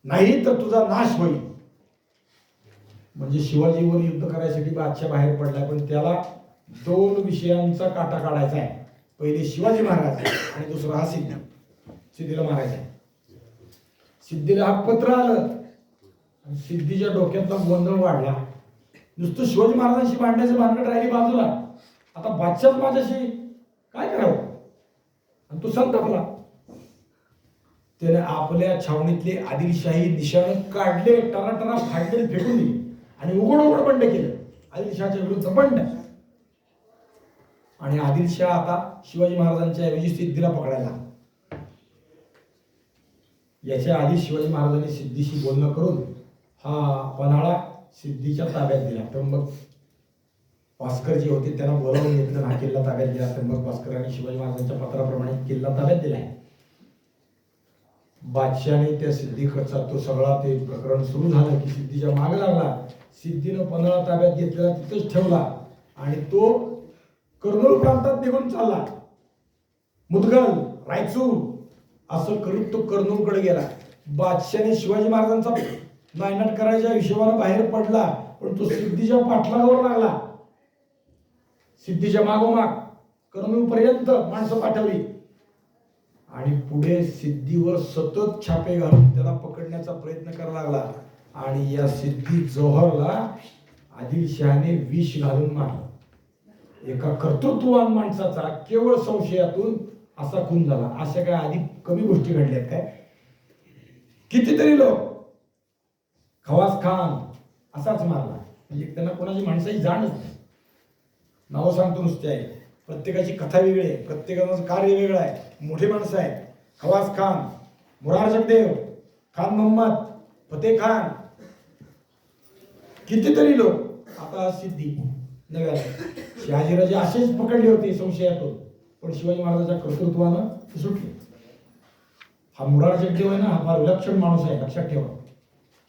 Speaker 1: नाही तर तुझा नाश होईल. म्हणजे शिवाजीवर युद्ध करायसाठी बादशाह बाहेर पडलाय, पण त्याला दोन विषयांचा काटा काढायचा आहे. पहिले शिवाजी महाराज आणि दुसरा हा सिद्धी. सिद्धीला मारायचा आहे. सिद्धीला हा पत्र आलं आणि सिद्धीच्या डोक्यातला गोंधळ वाढला. नुसतं शिवाजी महाराजांशी भांडण्याचं भानगड राहिली बाजूला, आता बादशाह माझ्याशी काय करावं, आणि तो संतापला. त्याने आपल्या छावणीतले आदिलशाही निशाण काढले, टराटरा फाडले, फेकून दिले आणि उघड उघड बंड केलं आदिलशहाच्या विरुद्ध बंड. आणि आदिलशाह आता शिवाजी महाराजांच्या ऐवजी सिद्धीला पकडायला. याच्या आधी शिवाजी महाराजांनी सिद्धीशी बोलणं करून हा पन्हाळा सिद्धीच्या ताब्यात दिला. त्र्यंबक भास्कर जे होते त्यांना बोलावून घेतलं, हा किल्ला ताब्यात दिला. त्र्यंबक भास्करांनी शिवाजी महाराजांच्या पत्राप्रमाणे किल्ला ताब्यात दिलाय. बादशाहने त्या सिद्धीकडचा तो सगळा ते प्रकरण सुरू झालं की सिद्धीच्या मागे लागला. सिद्धीनं पन्हाळा ताब्यात घेतलेला तिथेच ठेवला आणि तो कर्नूल प्रांतात निघून चालला. मुदगल, रायचूर असं करीत तो कर्नूलकडे गेला. बादशाहने शिवाजी महाराजांचा नायनाट करायच्या हिशोबाने बाहेर पडला, पण तो सिद्धीच्या पाठलागावर लागला. सिद्धीच्या मागोमाग कर्नूल पर्यंत माणसं पाठवली आणि पुढे सिद्धीवर सतत छापे घालून त्याला पकडण्याचा प्रयत्न करायला लागला. आणि या सिद्धी जोहरला आदिलशहाने विष घालून मारलं. एका कर्तृत्ववान माणसाचा केवळ संशयातून असा खून झाला. अशा काय आधी कमी गोष्टी घडल्यात काय? कितीतरी लोक, खवास खान असाच मारला. म्हणजे त्यांना कोणाची माणसाची जाणच नाही. नावं सांगतो नुसते आहे, प्रत्येकाची कथा वेगळी आहे, प्रत्येकाचं कार्य वेगळं आहे. मोठे माणसं आहेत, खवास खान, मुरार जगदेव, खान मोहम्मद, फतेह खान, कितीतरी लोक. आता सिद्धी नव्या शहाजीराजे असेच पकडले होते संशयातून, पण शिवाजी महाराजांच्या कर्तृत्वानं ते सुटले. हा मुरार जगदेव आहे ना, हा फार विलक्षण माणूस आहे, लक्षात ठेवा.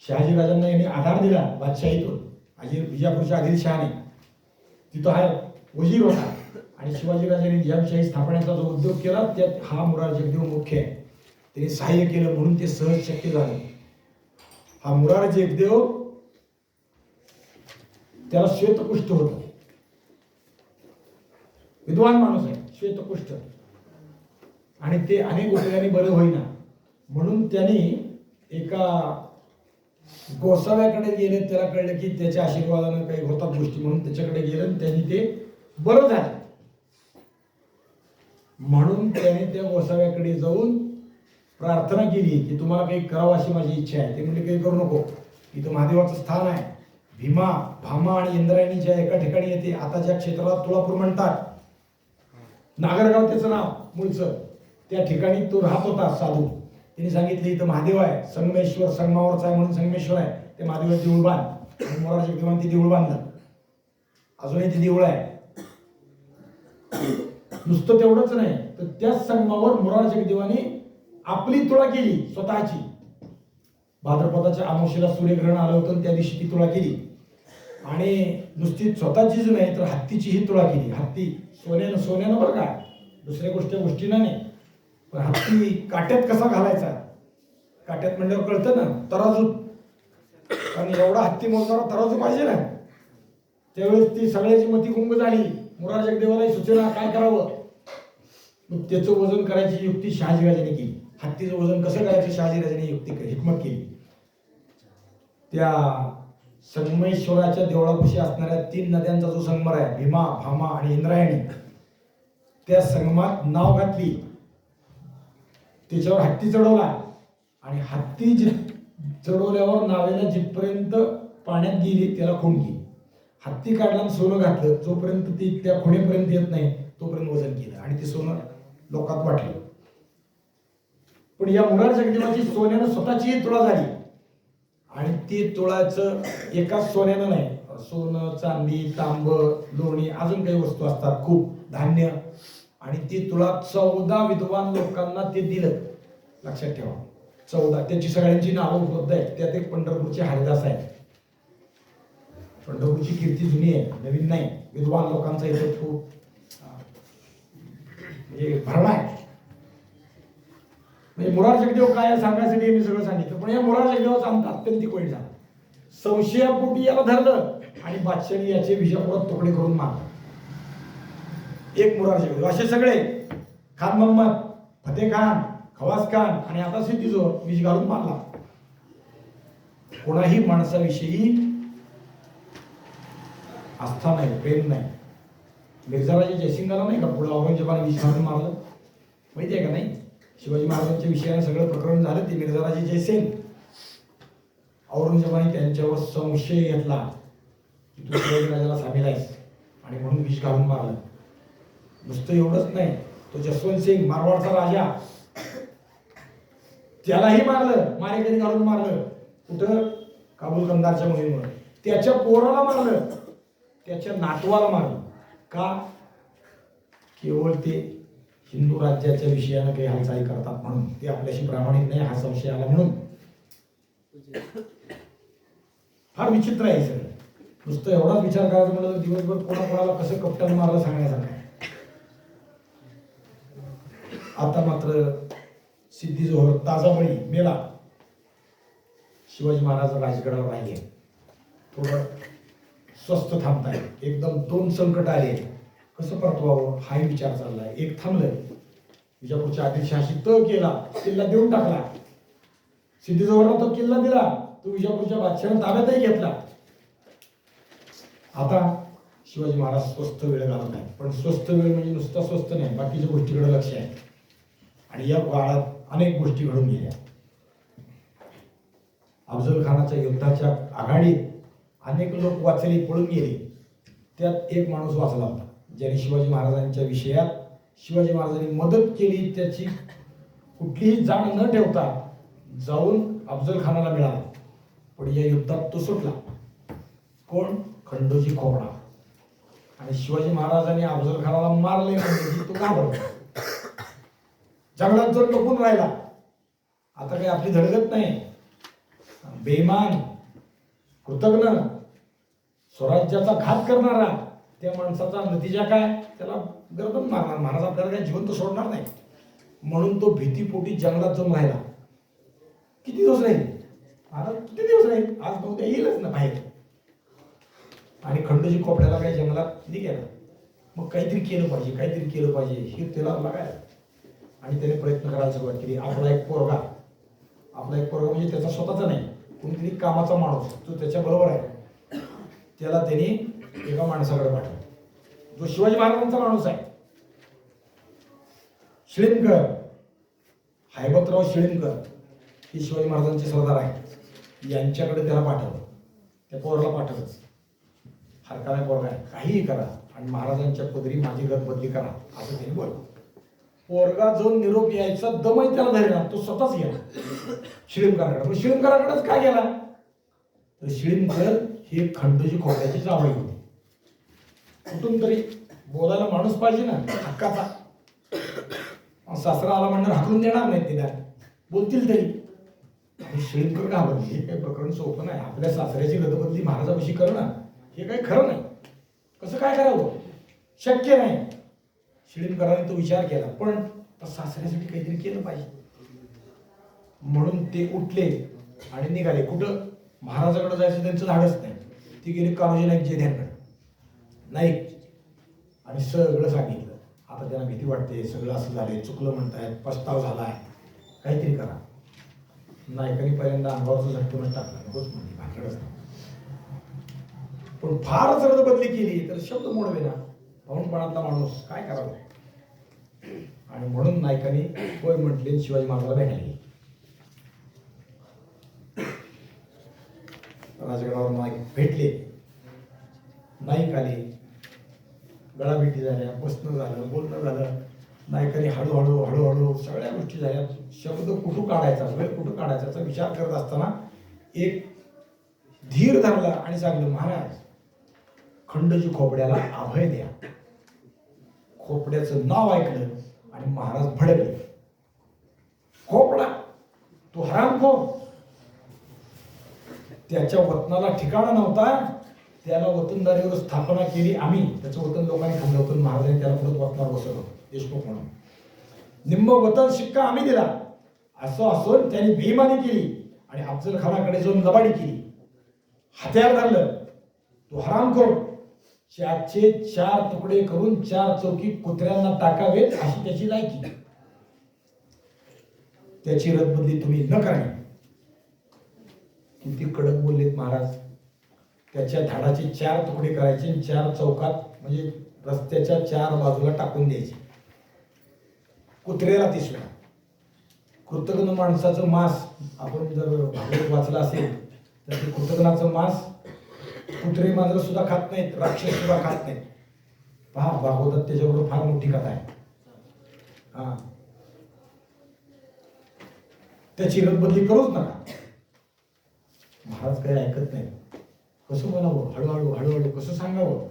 Speaker 1: शहाजीराजांना यांनी आधार दिला बादशाहीतून. विजापूरच्या आदिलशहाने तिथं हा वजीर होता, आणि शिवाजीराजांनी निजामशाही स्थापनेचा जो उद्योग केला त्यात हा मुरार जगदेव मुख्य आहे. त्यांनी सहाय्य केलं म्हणून ते सहज शक्य झालं. हा मुरार जगदेव, त्याला श्वेतकुष्ठ होत, विद्वान माणूस आहे, श्वेतकुष्ठ, आणि ते अनेक उपयोगाने बरं होईना म्हणून त्यांनी एका गोसाव्याकडे गेले. त्याला कळलं की त्याच्या आशीर्वादानं काही होतात गोष्टी, म्हणून त्याच्याकडे गेले आणि त्यांनी ते बरं झालं. म्हणून त्याने त्या गोसाव्याकडे जाऊन प्रार्थना केली की तुम्हाला काही करावं अशी माझी इच्छा आहे. ते म्हणजे काही करू नको, इथं महादेवाचं स्थान आहे. भीमा, भामा आणि इंद्रायणीच्या एका ठिकाणी येते. आता ज्या क्षेत्राला तुळापूर म्हणतात, नागरगाव त्याचं नाव मूळचं, त्या ठिकाणी तो राहत होता साधू. त्यांनी सांगितले इथं महादेव आहे, संगमेश्वर संगमावरचा आहे म्हणून संगमेश्वर आहे, ते महादेवाचे देऊळ बांध. आणि मोरार जगदेवाने ते देऊळ बांधलं. अजूनही ते देऊळ आहे. नुसतं तेवढंच नाही तर त्याच संगमावर मोरार जगदेवाने आपली तुळा केली स्वतःची. भाद्रपदाच्या अमावस्येला सूर्यग्रहण आलं होतं, त्या दिवशी ती तुळा केली. आणि नुसती स्वतःचीच नाही तर हत्तीचीही तुळा केली. हत्ती सोन्यानं बरं का, दुसऱ्या गोष्टीनं नाही. पण हत्ती काट्यात कसा घालायचा, काट्यात म्हणल्यावर कळतं ना, तराजूत. कारण एवढा हत्ती मोजणारा तराजू पाहिजे ना. त्यावेळेस ती सगळ्याची मती गुंग झाली. मोरार जगदेवाला सूचना काय करावं, मग त्याचं वजन करायची युक्ती शहाजीराजाने केली. हत्तीचं वजन कसं करायचं शहाजीराजाने हिकमत केली. त्या संगमेश्वराच्या देवळापाशी असणाऱ्या 3 नद्यांचा जो संगम आहे, भीमा, भामा आणि इंद्रायणी, त्या संगमात नाव घातली. त्याच्यावर हत्ती चढवला आणि हत्ती चढवल्यावर नावेला जिथपर्यंत पाण्यात गेली त्याला खूण केली. हत्ती काढला आणि सोनं घातलं. जोपर्यंत ती त्या खुणेपर्यंत येत नाही तोपर्यंत वजन केलं आणि ते सोनं लोकात वाटलं. पण या मुरार जगदेवाची सोन्यानं स्वतःची तुळा झाली. आणि ती तुळाचं एकाच सोन्यानं नाही, सोनं, चांदी, तांब, लोणी, अजून काही वस्तू असतात, खूप धान्य. आणि ती तुळा 14 विद्वान लोकांना ते दिलं. लक्षात ठेवा, 14. त्याची सगळ्यांची नावं उपलब्ध आहेत. त्यात एक पंढरपूरचे हरिदास आहे. पंढरपूरची कीर्ती जुनी आहे, नवीन नाही. विद्वान लोकांचा इथे खूप म्हणजे भरणा आहे. म्हणजे मुरार जगदेव काय सांगायसाठी मी सगळं सांगितलं. पण या मुरार जगदेवाचा आमचा अत्यंतिक वाईट झाला. संशयापोटी याला धरलं आणि बादशाही याचे विजापुरात तुकडे करून मारले. एक मुरार जगदेव, असे सगळे खान मोहम्मद, फतेह खान, खवास खान आणि आता सिद्दीजोर विष घालून मारला. कोणाही माणसाविषयी आस्था नाही, प्रेम नाही. मिर्झाराजे जयसिंगाला नाही का पुढे औरंगजेबाने विष घालून मारलं, माहिती आहे का नाही? शिवाजी महाराजांच्या विषयाने सगळं प्रकरण झालं. ते मिर्झाराजे जयसिंग, औरंगजेबाने त्यांच्यावर संशय घेतला की तू शिवाजीराजाला सामील आहेस आणि म्हणून विष घालून मारलं. नुसतं एवढंच नाही, तो जसवंत सिंग मारवाडचा राजा, त्यालाही मारलं, मारेकरी घालून मारलं. कुठं? काबूल कंदारच्या मोहिमेमुळे. त्याच्या पोराला मारलं, त्याच्या नातवाला मारलं. का? केवळ ते हिंदू राज्याच्या विषयानं काही हालचाली करतात म्हणून, ते आपल्याशी प्रामाणिक नाही हा संशय आला म्हणून. फार विचित्र आहे सगळं. नुसतं एवढाच विचार करायचा म्हणलं तर दिवसभर कोणाकोणाला कसं कप्तान मारलं सांगण्यासारखं आहे. आता मात्र सिद्दीजोहर ताजा बळी मेला. शिवाजी महाराज राजगडावर राहिले, थोडं स्वस्त थांबताय. एकदम 2 संकट आले, कसं परतवावं हाही विचार चाललाय. एक थांबलं, विजापूरच्या आदिलशहाशी तह केला, किल्ला देऊन टाकला. सिद्दीजोहरला तो किल्ला दिला, तो विजापूरच्या बादशाहाने ताब्यातही घेतला. आता शिवाजी महाराज स्वस्त वेळ घालत आहे. पण स्वस्त वेळ म्हणजे नुसता स्वस्त नाही, बाकीच्या गोष्टीकडे लक्ष आहे. आणि या काळात अनेक गोष्टी घडून गेल्या. अफजल खानाच्या युद्धाच्या आघाडीत अनेक लोक वाचले, पळून गेले. त्यात एक माणूस वाचला होता, ज्याने शिवाजी महाराजांच्या विषयात शिवाजी महाराजांनी मदत केली. त्याची कुठलीही जाण न ठेवता जाऊन अफजल खानाला मिळाला. पण या युद्धात तो सुटला. कोण? खंडोजी खोपडा. आणि शिवाजी महाराजांनी अफजल खानाला मारले म्हणजे तो घाबरला, जंगलात जर लपून राहिला. आता काही आपली धडगत नाही. बेईमान, कृतघ्न, स्वराज्याचा घात करणारा त्या माणसाचा नतीजा काय? त्याला गर्दन मारणार. महाराज आपल्याला काही जिवंत सोडणार नाही. म्हणून तो भीतीपोटी जंगलात जाऊन राहिला. किती दिवस राहील महाराज? किती दिवस राहील? आज उद्या येईलच ना बाहेर. आणि खंडोजी खोपड्याला काही जंगलात निघाला. मग काहीतरी केलं पाहिजे, काहीतरी केलं पाहिजे हे त्याला लागायला. आणि त्याने प्रयत्न करायला सुरुवात केली. आपला एक पोरगा म्हणजे त्याचा स्वतःचा नाही, कोणीतरी कामाचा माणूस तो त्याच्या बरोबर आहे, त्याला त्यांनी एका माणसाकडे पाठवलं जो शिवाजी महाराजांचा माणूस आहे. शिळीमकर, हैबतराव शिळीमकर हे शिवाजी महाराजांचे सरदार आहे. यांच्याकडे त्याला पाठवलं. त्या पोराला पाठवलंच. हरकाला पोरगा आहे, काहीही करा आणि महाराजांच्या पदरी माझी गतबदली करा असं त्यांनी बोललं. पोरगा जो निरोप यायचा दमही त्याला धरला, तो स्वतःच गेला शिळीमकरांकडे. शिळीमकरांकडेच काय गेला तर शिळीमकर हे खंडोजी खोपड्याची जावई होती. कुठून तरी बोलायला माणूस पाहिजे ना हक्काचा. सासरा आला म्हणणार हाकलून देणार नाही तिला, बोलतील तरी. आणि शिळीमकर घाबरले. हे काही प्रकरण सोपं नाही. आपल्या सासऱ्याची गतबदली महाराजापाशी करणं हे काही खरं नाही. कसं काय करावं? शक्य नाही. शिळीमकरांनी तो विचार केला, पण सासऱ्यासाठी काहीतरी केलं पाहिजे. म्हणून ते उठले आणि निघाले. कुठं? महाराजाकडे जायचं त्यांचं धाडच नाही. ती गेली कान्होजी नाईक जेध्यांकडे. नाईक आणि सगळं सांगितलं. आता त्यांना भीती वाटते, सगळं असं झालंय, चुकलं म्हणतायत, पस्ताव झालाय, काहीतरी करा. नायकांनी पहिल्यांदा अंगावरचं झटकूनच टाकलं, नकोच म्हणजे भाकडच नाही. पण फारच रदबदली केली तर शब्द मोडवे ना. पाहुणपणातला माणूस काय करावं. आणि म्हणून नायकांनी होय म्हटले, शिवाजी महाराजाला भेटायला. राजगडावर नाईक भेटले. नाईक आले, गळाभेटी झाल्या, बसणं झालं, बोलणं झालं. नायकांनी हळूहळू सगळ्या गोष्टी झाल्या. शब्द कुठं काढायचा, वेळ कुठं काढायचा विचार करत असताना एक धीर धरला आणि सांगितलं, महाराज खंडोजी खोपड्याला अभय द्या. खोपड्याचं नाव ऐकलं आणि महाराज भडकले. खोपडा तो हरामखोर, त्याच्या वतनाला ठिकाणा नव्हता, त्याला वतनदारीवर स्थापना केली आम्ही. त्याचं वतन लोकांनी खाल्लं होतं. महाराजांनी त्याला परत वतनावर बसवलं देशमुख म्हणून. निम्म वतन शिक्का आम्ही दिला. असं असून त्यांनी बेईमानी केली आणि अफजल खानाकडे जाऊन लबाडी केली. हत्यार धरलं. तो हरामखोर. 4चे 4 तुकडे करून 4 चौकी कुत्र्यांना टाकावेत अशी त्याची लायकी. त्याची रदबदली तुम्ही न करावी. किती कडक बोललेत महाराज. त्याच्या धाडाचे 4 तुकडे करायचे, 4 चौकात म्हणजे रस्त्याच्या 4 बाजूला टाकून द्यायचे. कुत्र्याला ती सुद्धा. कृतघ्न माणसाचं मांस आपण जर भागवत वाचलं असेल तर ते कृतघ्नाचं मांस कुत्रे मांजर सुद्धा खात नाहीत, राक्षस सुद्धा खात नाहीत. पहा भागवतात त्याच्याबरोबर फार मोठी कथा आहे. हा, त्याची रदबदली करूच नका. महाराज काही ऐकत नाही. कसं बोलावं, हळूहळू कसं सांगावं.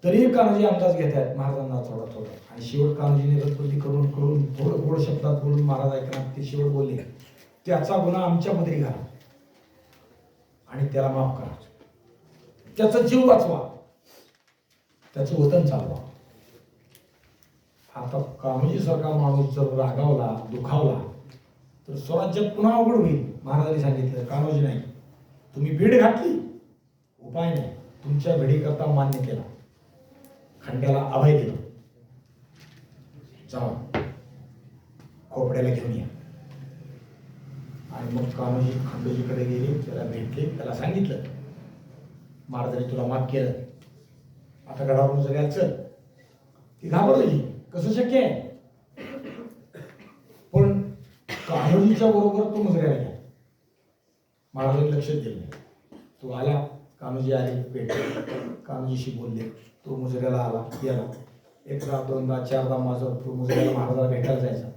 Speaker 1: तरी कान्होजी अंदाज घेत आहेत महाराजांना थोडा. आणि शेवट कान्होजीने रदबदली करून थोडं शब्दात बोलून महाराज ऐकणार. ते शेवट बोलले, त्याचा गुन्हा आमच्या पदरी घाला आणि त्याला माफ करा. त्याचा जीव वाचवा, त्याचं वतन चालवा. आता कान्होजी सारखा माणूस जर रागावला, दुखावला तर स्वराज्यात पुन्हा अवघड होईल. महाराजांनी सांगितलं, कान्होजी नाही, तुम्ही भीड घातली, उपाय नाही. तुमच्या भिडीकरता मान्य केला, खंड्याला अभय दिलं. जावा खोपड्याला घेऊन या. आणि मग कान्होजी खंडोजीकडे गेले, त्याला भेटले, त्याला सांगितलं, महाराजांनी तुला माफ केलं, आता गडावरून जगायला चल. ती घाबरली, कसं शक्य आहे. पण कान्होजीच्या बरोबर तो मुजऱ्याला गेला. महाराजांनी लक्ष दिलं नाही. तो आला, कान्होजी आले, भेटले, कान्होजीशी बोलले. तो मुजऱ्याला आला, गेला. 1दा 2दा 4दा माझं तो मुजऱ्याला महाराजाला भेटायला जायचा.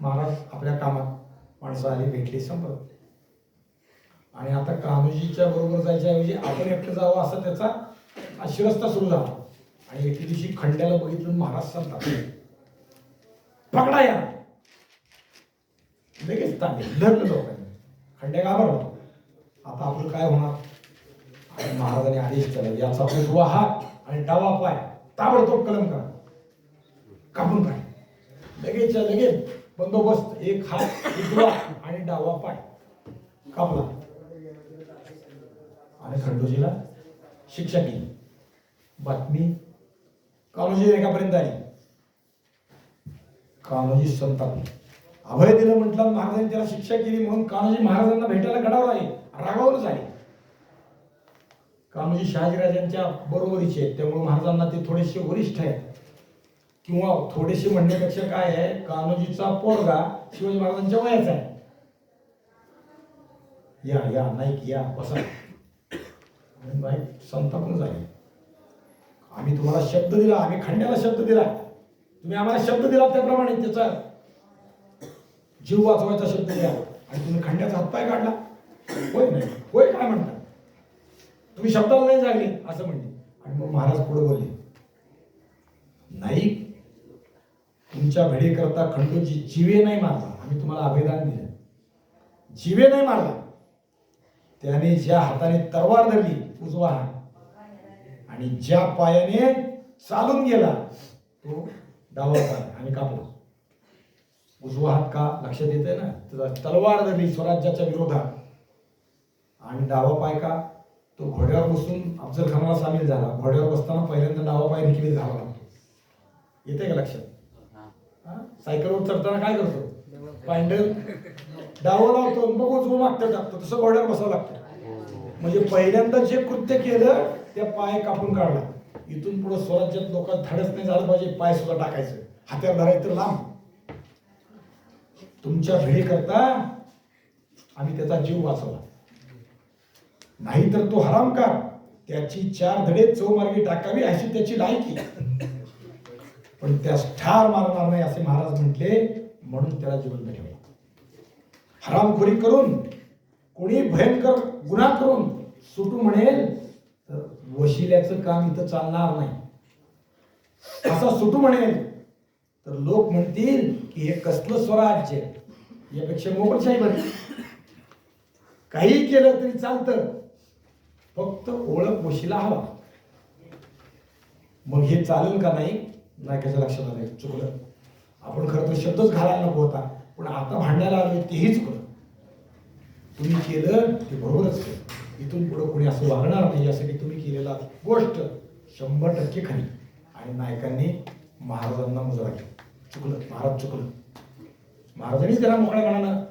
Speaker 1: महाराज आपल्या कामात, माणसं आली, भेटली, संपलं. आणि आता कान्होजीच्या बरोबर जायच्या ऐवजी आपण एकटं जावं असा त्याचा शिरस्ता सुरू झाला. आणि एके दिवशी खंड्याला बघितलं, महाराज सांगतात पकडा या, लगेच तांबे धरलं लोकांनी. खंड्या घाबरला, आता आपलं काय होणार. आणि महाराजांनी आदेश केला, याचा उजवा हात आणि डावा पाय ताबडतोब कलम करा, कापून काढ. लगेच लगेच बंदोबस्त, एक हात उजवा आणि डावा पाय कापला. आणि खंडोजीला शिक्षा केली. बातमी कान्होजी एकापर्यंत आली. कान्होजी संतापले, अभय दिलं म्हटलं, महाराजांनी त्याला शिक्षा केली म्हणून कान्होजी महाराजांना भेटायला गडावर आले, रागावूनच आले. कान्होजी शहाजीराजांच्या बरोबरीचे आहेत, त्यामुळे महाराजांना ते थोडेसे वरिष्ठ आहेत. किंवा थोडेसे म्हणण्यापेक्षा काय आहे, कान्होजीचा पोरगा शिवाजी महाराजांच्या वयाचा आहे. या या नाईक या बसा. बाई संतापून झाले, आम्ही तुम्हाला शब्द दिला, आम्ही खंड्याला शब्द दिला, तुम्ही आम्हाला शब्द दिला त्याप्रमाणे त्याचा जीव वाचवायचा शब्द दिला, आणि तुम्ही खंड्याचा हातपाय काढला. होय नाही होय काय म्हणता, तुम्ही शब्दाला नाही जागले असं म्हणले. आणि मग महाराज पुढे बोलले, नाही तुमच्या भेडेकरता खंडोजी जीवे नाही मारला, आम्ही तुम्हाला अभिदान दिलं, जीवे नाही मारला. त्याने ज्या हाताने तलवार धरली उजवा हात, आणि ज्या पायाने चालून गेला तो डावा पाय आणि कापला. उजवा हात का लक्षात येते ना, तलवार धरली स्वराज्याच्या विरोधात, आणि डावा पाय का, तो घोड्यावर बसून अफजल खानाला सामील झाला. घोड्यावर बसताना पहिल्यांदा डावा पाय निखिलीत घालावा लागतो. येते का लक्षात. सायकलवर चढताना काय करतो, पायंडल डावा लावतो, मग उजवं मागतं टाकतो, तसं घोड्यावर बसावं लागतं. म्हणजे पहिल्यांदा जे कृत्य केलं त्या पाय कापून काढला. इथून पुढे स्वराज्यात लोकांना धाडस नाही झालं पाहिजे पाय सुद्धा टाकायचं, हात्यावर धरायचं तर लांब. तुमच्या भेडेकरता आम्ही त्याचा जीव वाचवला, नाहीतर तो हरामकार, त्याची 4 धडे चौमार्गी टाकावी अशी त्याची लायकी, पण त्यास ठार मारणार नाही असे महाराज म्हटले, म्हणून त्याला जिवंत ठेवला. हरामखोरी करून कोणी भयंकर गुन्हा करून सुटू म्हणेल तर वशिल्याचं काम इथं चालणार नाही. असा सुटू म्हणेल तर लोक म्हणतील की हे कसलं स्वराज्य, यापेक्षा मोगलशाही बरी. काही केलं तरी चालतं, फक्त ओळख वशिला हवा. मग हे चालेल का नाही, नायकाच्या लक्षात आलं चुकलं. आपण खरं तर शब्दच घालायला नको होता, पण आता भांडायला आलो तेही चुकलं. तुम्ही केलं ते बरोबरच केलं, इथून पुढे कोणी असं वागणार नाही यासाठी तुम्ही केलेला गोष्ट 100% खरी. आणि नायकांनी महाराजांना मुजरा केला. चुकलं महाराज, चुकलं. महाराजांनी त्याला मोकळ्या मनानं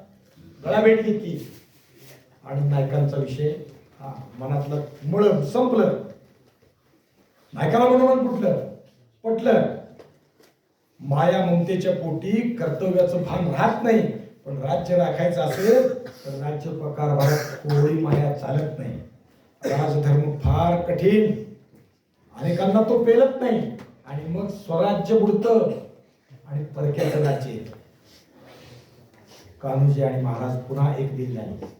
Speaker 1: गळा भेट घेतली, आणि नायकांचा विषय मनातलं मुळ संपलं. नायकाला मनोमन पटलं. माया ममतेच्या पोटी कर्तव्याचं भान राहत नाही, पण राज्य राखायचं असेल तर राज्य प्रकारभारात कोळी माया चालत नाही. राजधर्म फार कठीण, अनेकांना तो पेलत नाही, आणि मग स्वराज्य बुडतं आणि परक्याचं राज्य येतं. कान्होजी आणि महाराज पुन्हा एक दिन झाले.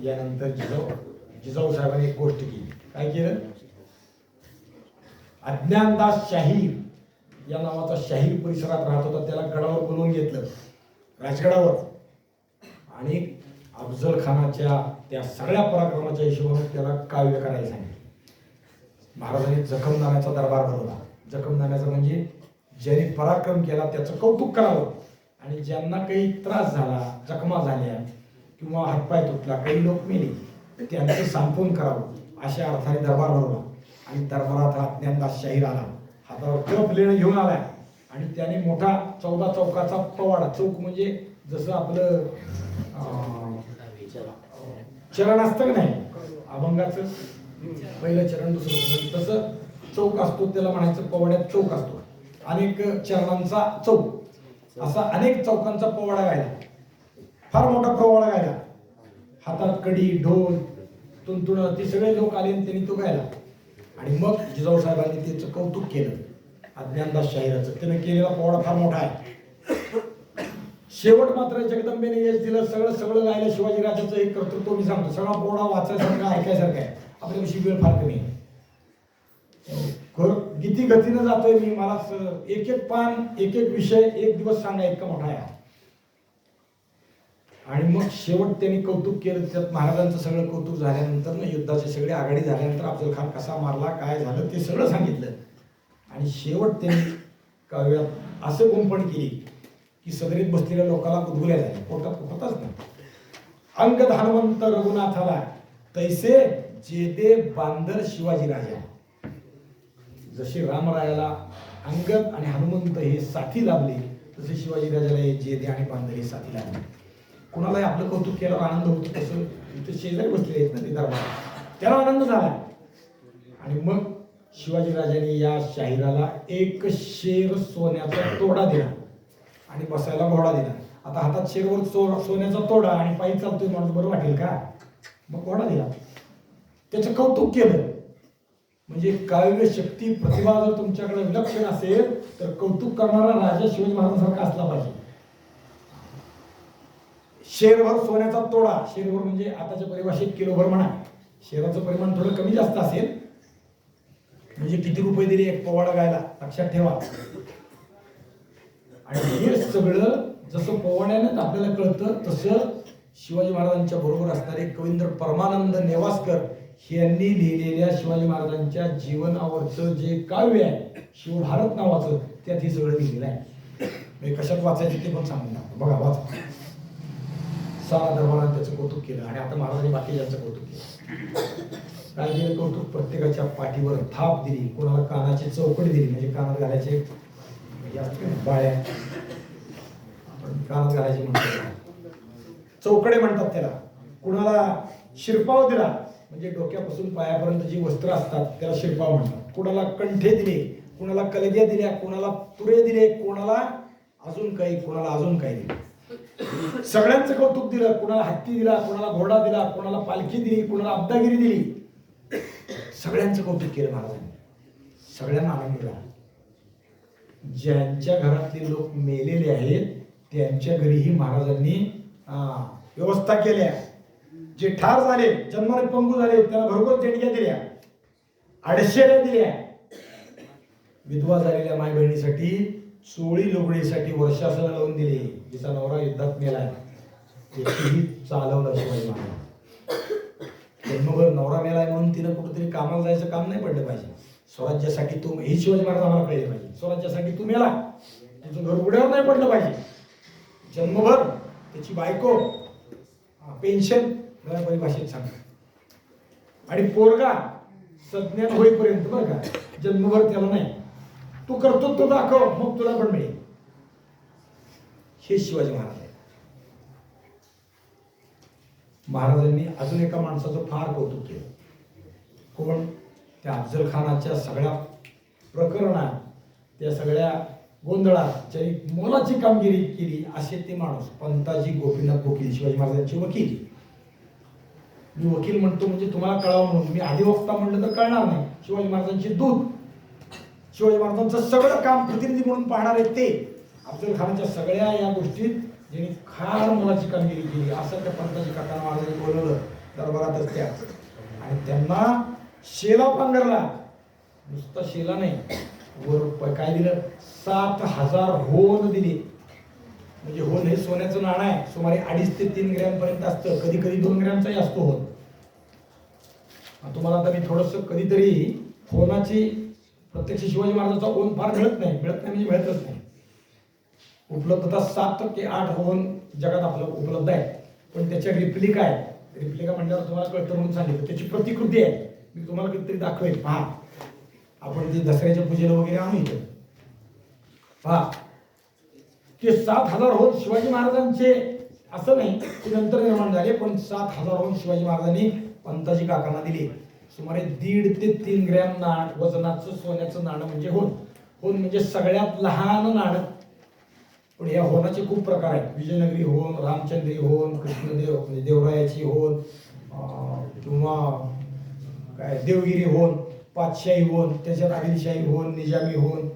Speaker 1: यानंतर जिजाऊ साहेबांनी एक गोष्ट केली. काय केलं, अज्ञानदास शाहीर या नावाचा शाहीर परिसरात राहत होता, त्याला गडावर बोलवून घेतलं, राजगडावर, आणि अफजल खानाच्या त्या सगळ्या पराक्रमाच्या हिशोबाने त्याला काव्य करायला सांगितलं. महाराजांनी जखमनाम्याचा दरबार भरवला. जखमनाम्याचा म्हणजे ज्यांनी पराक्रम केला त्याचं कौतुक करावं, आणि ज्यांना काही त्रास झाला, जखमा झाल्या किंवा हातपाय तुटला, काही लोक मेले, त्यांचं सांत्वन करावं अशा अर्थाने दरबार भरवला. आणि दरबारात अज्ञानदास शाहीर आला, हातावर कप लेणं घेऊन आला, आणि त्याने मोठा 14 चौकाचा पवाडा, चौक म्हणजे जसं आपलं चरण असतं का नाही, अभंगाचं पहिलं चरण दुसरं, तसं चौक असतो, त्याला म्हणायचं पवाड्यात चौक असतो. अनेक चरणांचा चौक, असा अनेक चौकांचा पवाडा गायला, फार मोठा पवाडा गायला. हातात कडी, ढोल, तुंतुण, ते सगळे लोक आले आणि त्यांनी तो गायला. आणि मग जिजाऊ साहेबांनी त्याचं कौतुक केलं, अज्ञानदास शाहिराचं. त्याने केलेला पवाडा फार मोठा आहे. शेवट मात्र जगदंबेने यश दिलं. सगळं गायलं. शिवाजी राजाचं एक कर्तृत्व मी सांगतो, सगळा पोळा वाचायसारखा ऐकायसारखा आहे. आपल्याविषयी वेळ फार कमी आहे. किती गतीनं जातोय मी, मला एक एक पान एक एक विषय एक दिवस सांगा इतका मोठा आहे. आणि मग शेवट त्यांनी कौतुक केलं. त्यात महाराजांचं सगळं कौतुक झाल्यानंतर ना युद्धाचे सगळे आघाडी झाल्यानंतर अफजल खान कसा मारला, काय झालं ते सगळं सांगितलं. आणि शेवट त्यांनी काव्यात असं गुंफण केली की सदरीत बसलेल्या लोकांना गुदगुल्या झाल्या, पोटात होताच नाही. अंगद हनुमंत रघुनाथाला तैसे जेदे बांदर शिवाजी राजा. जसे रामरायाला अंगद आणि हनुमंत हे साथी लाभले, तसे शिवाजी राजाला हे जेदे आणि बांदर हे साथी लाभले. कुणालाही आपलं कौतुक केल्यावर आनंद होतो, तसं इथे शेजारी बसलेले आहेत ना ते दरबार, त्याला आनंद झाला. आणि मग शिवाजी राजाने या शाहिराला एक शेर सोन्याचा तोडा दिला आणि बसायला घोडा दिला. आता हातात शेरवर सोन्याचा तोडा आणि पायी चालतोय माणूस, बरं वाटेल का? मग घोडा दिला, त्याचं कौतुक केलं. म्हणजे काव्य शक्ती प्रतिभा जर तुमच्याकडे विलक्षण असेल तर कौतुक करणारा राजा शिवाजी महाराजांसारखा असला पाहिजे. शेरभर सोन्याचा तोडा, शेरभर म्हणजे आताच्या परिभाषेत किलोभर म्हणा. शेराचं परिमाण थोडं कमी जास्त असेल, म्हणजे किती रुपये दिले एक पोवाडा गायला, लक्षात ठेवा. आणि हे सगळं जसं पोवाड्यानं आपल्याला कळतं, तसं शिवाजी महाराजांच्या बरोबर असणारे कवींद्र परमानंद नेवासकर यांनी लिहिलेल्या शिवाजी महाराजांच्या जीवनावरचं जे काव्य आहे शिवभारत नावाचं, त्यात हे सगळं लिहिलेलं आहे. कशात वाचायचं ते पण सांगून टाकतो. बघा वाचा. सारा दरबारात त्याचं कौतुक केलं आणि आता महाराजांनी बाकीच्यांचं कौतुक केलं. काय केलं कौतुक? प्रत्येकाच्या पाठीवर थाप दिली, कोणाला कानाची चौकडी दिली, म्हणजे कानात घालायचे बाळ्या, आपण कानात घालायचे म्हणतो, चौकडे म्हणतात त्याला. कुणाला शिरपाव दिला, म्हणजे डोक्यापासून पायापर्यंत जी वस्त्र असतात त्याला शिरपाव म्हणतात. कुणाला कंठे दिले, कुणाला कलग्या दिल्या, कुणाला तुरे दिले, कुणाला अजून काही, कुणाला अजून काही दिले. सगळ्यांचं कौतुक दिलं. कुणाला हत्ती दिला, कुणाला घोडा दिला, कुणाला पालखी दिली, कुणाला अब्दागिरी दिली. सगळ्यांचं कौतुक केलं महाराजांनी. सगळ्यांना आनंद दिला. ज्यांच्या घरातले लोक मेलेले आहेत त्यांच्या घरीही महाराजांनी व्यवस्था केल्या. जे ठार झाले, जन्माने पंगू झाले, त्यांना भरपूर देणग्या दिल्या, अडशेऱ्या दिल्या. विधवा झालेल्या माय बहिणीसाठी चोळी लुगडीसाठी वर्षासनं लावून दिली. जिचा नवरा युद्धात मेलाय त्याचीही चालवलं शिवाजी महाराज. जन्मभर नवरा मेलाय म्हणून तिनं कुठेतरी कामाला जायचं काम नाही पडलं पाहिजे. स्वराज्यासाठी तू, ही शिवाजी महाराज आम्हाला कळले पाहिजे. स्वराज्यासाठी तू मेला, तुझं घर उघड्यावर नाही पडलं पाहिजे. जन्मभर त्याची बायको पेन्शन परिभाषेत सांग. आणि पोरगा सज्ञान होईपर्यंत बरं का, जन्मभर त्याला नाही. तू करतो तो दाखव, मग तुला पण मिळेल. हे शिवाजी महाराज आहे. महाराजांनी अजून एका माणसाचं फार कौतुक केलं. कोण? त्या अफजल खानाच्या सगळ्या प्रकरणात, त्या सगळ्या गोंधळात ज्यांनी मोलाची कामगिरी केली असे ते माणूस पंताजी गोपीनाथ गोखले, शिवाजी महाराजांचे वकील. मी वकील म्हणतो म्हणजे तुम्हाला कळावं म्हणून, मी अधिवक्ता म्हणलं तर कळणार नाही. शिवाजी महाराजांचे दूत, शिवाजी महाराजांचं सगळं काम प्रतिनिधी म्हणून पाहणार आहेत ते. अफजल खानाच्या सगळ्या या गोष्टीत ज्यांनी फार मोलाची कामगिरी केली असं त्या पंताजी काका महाराजांनी बोलवलं दरबारातच त्या. आणि त्यांना शेला पांघरला, नुसता शेला नाही, वर काय दिलं, 7,000 होन दिली. म्हणजे होन हे सोन्याचं नाणं आहे, सुमारे 2.5 ते 3 ग्रॅम पर्यंत असतं, कधी कधी 2 ग्रॅमचाही असतो होन. तुम्हाला आता मी थोडंसं कधीतरी होनाची प्रत्यक्ष शिवाजी महाराजांचा होन फार मिळत नाही म्हणजे मिळतच नाही. उपलब्धता 7 ते 8 होन जगात आपलं उपलब्ध आहे, पण त्याच्या रिप्लिका आहे. रिप्लिका म्हणल्यावर तुम्हाला कळतं म्हणून सांगितलं. त्याची प्रतिकृती आहे, मी तुम्हाला कधीतरी दाखवेल. पहा, आपण ते दसऱ्याच्या पूजेला वगैरे आणू इथं. पहा, ते 7,000 होन शिवाजी महाराजांचे असं नाही की नंतर निर्माण झाले, पण 7,000 होन शिवाजी महाराजांनी पंताजी काकांना दिले. सुमारे 1.5 ते 3 ग्रॅम वजनाचं सोन्याचं नाणं म्हणजे होन. होन म्हणजे सगळ्यात लहान नाणं. पण या होनाचे खूप प्रकार आहेत. विजयनगरी होन, रामचंद्री होन, कृष्णदेव म्हणजे देवरायाची होन, किंवा काय देवगिरी होन, पातशाही होन, त्याच्यात आदिलशाही होन, निजामी होन,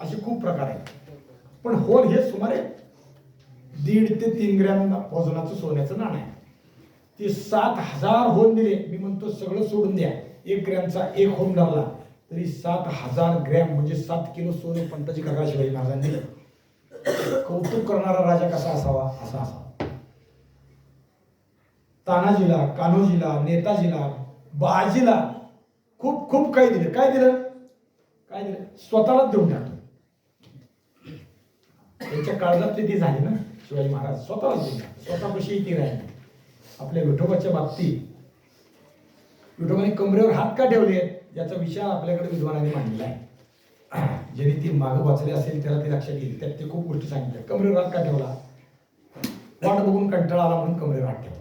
Speaker 1: असे खूप प्रकार आहेत. पण होन हे सुमारे 1.5 ते 3 ग्रॅम वजनाचं सोन्याचं नाणं आहे. ते 7,000 होम दिले. मी म्हणतो सगळं सोडून द्या, 1 ग्रॅमचा 1 होम धरला तरी 7,000 ग्रॅम म्हणजे 7 किलो सोने पंताजी काका शिवाजी महाराजांनी दिलं. कौतुक करणारा राजा कसा असावा, असा असावा. तानाजीला, कान्होजीला, नेताजीला, बाजीला खूप खूप काही दिलं. काय दिलं? काय दिलं? स्वतःलाच देऊन टाकलं. त्यांच्या काळजातली ती झाली ना शिवाजी महाराज, स्वतःलाच देऊन टाकलं. स्वतःपाशी ती राहिली. आपल्या विठोबाच्या बाबतीत विठोबाने कमरेवर हात का ठेवले याचा विचार आपल्याकडे विद्वानांनी मांडलेला आहे. ज्यांनी ती मागं वाचली असेल त्याला ती लक्षात येईल. त्यात ते खूप गोष्टी सांगितल्या. कमरेवर हात का ठेवला? वाट बघून कंटाळा आला म्हणून कमरेवर हात ठेवला.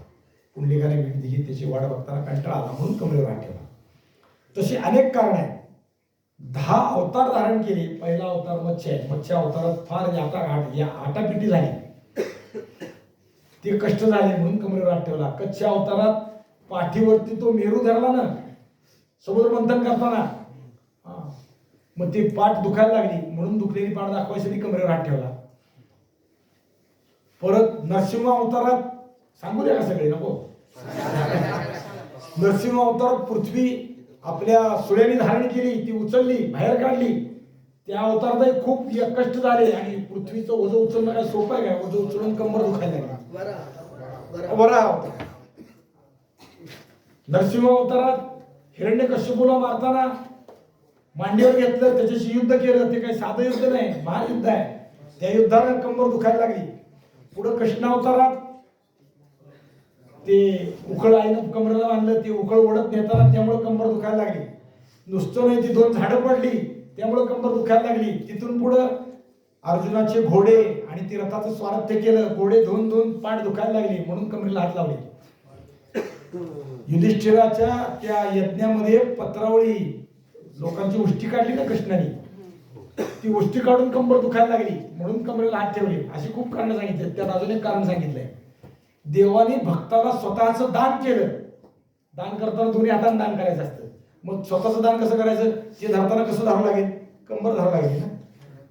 Speaker 1: पुंडलिकाने भेट दिली, त्याची वाट बघताना कंटाळा आला म्हणून कमरेवर हात ठेवला. तशी अनेक कारण आहेत. 10 अवतार धारण केले. पहिला अवतार मत्स्य आहे. मत्स्य अवतारात फार आटापिटी झाली, ते कष्ट झाले म्हणून कमरेवर हात ठेवला. कच्च्या अवतारात पाठीवरती तो मेरू धरला ना समुद्र मंथन करताना, मग ती पाठ दुखायला लागली म्हणून दुखलेली पाठ दाखवायसाठी कमरेवर हात ठेवला. परत नरसिंह अवतारात सांगू द्या का सगळे, नको. नरसिंह अवतारात पृथ्वी आपल्या सुळ्याने धारण केली, ती उचलली, बाहेर काढली. त्या अवतारातही खूप कष्ट झाले आणि पृथ्वीचं ओझं उचलणं काय सोपं आहे काय? ओझं उचलून कंबर दुखायला लागली. नरसिंह अवतारात हिरण्यकश्यपूला मारताना मांडीवर घेतलं, त्याच्याशी युद्ध केलं. ते काही साधं युद्ध नाही, महायुद्ध आहे. त्या युद्धाला कंबर दुखायला लागली. पुढे कृष्ण अवतारात ते उखळ आईनं कमरेला बांधलं, ते उखळ ओढत नेताना त्यामुळे कंबर दुखायला लागली. नुसतं नाही, ती 2 झाडं पडली त्यामुळे कंबर दुखायला लागली. तिथून पुढं अर्जुनाचे घोडे आणि ती रथाचं स्वारथ्य केलं, घोडे धुवून पाठ दुखायला लागली म्हणून कमरेला हात लावले. युधिष्ठिराच्या त्या यज्ञामध्ये पत्रावळी लोकांची उष्टी काढली ना कृष्णाने, ती उष्टी काढून कंबर दुखायला लागली म्हणून कमरेला हात ठेवले. अशी खूप कारण सांगितले. त्यात अजून एक कारण सांगितलंय. देवाने भक्ताला स्वतःचं दान केलं. दान करताना दोन्ही हाताने दान करायचं असतं. मग स्वतःचं दान कसं करायचं? ते धरताना कसं धरावं लागेल? कंबर धरावं लागेल ना.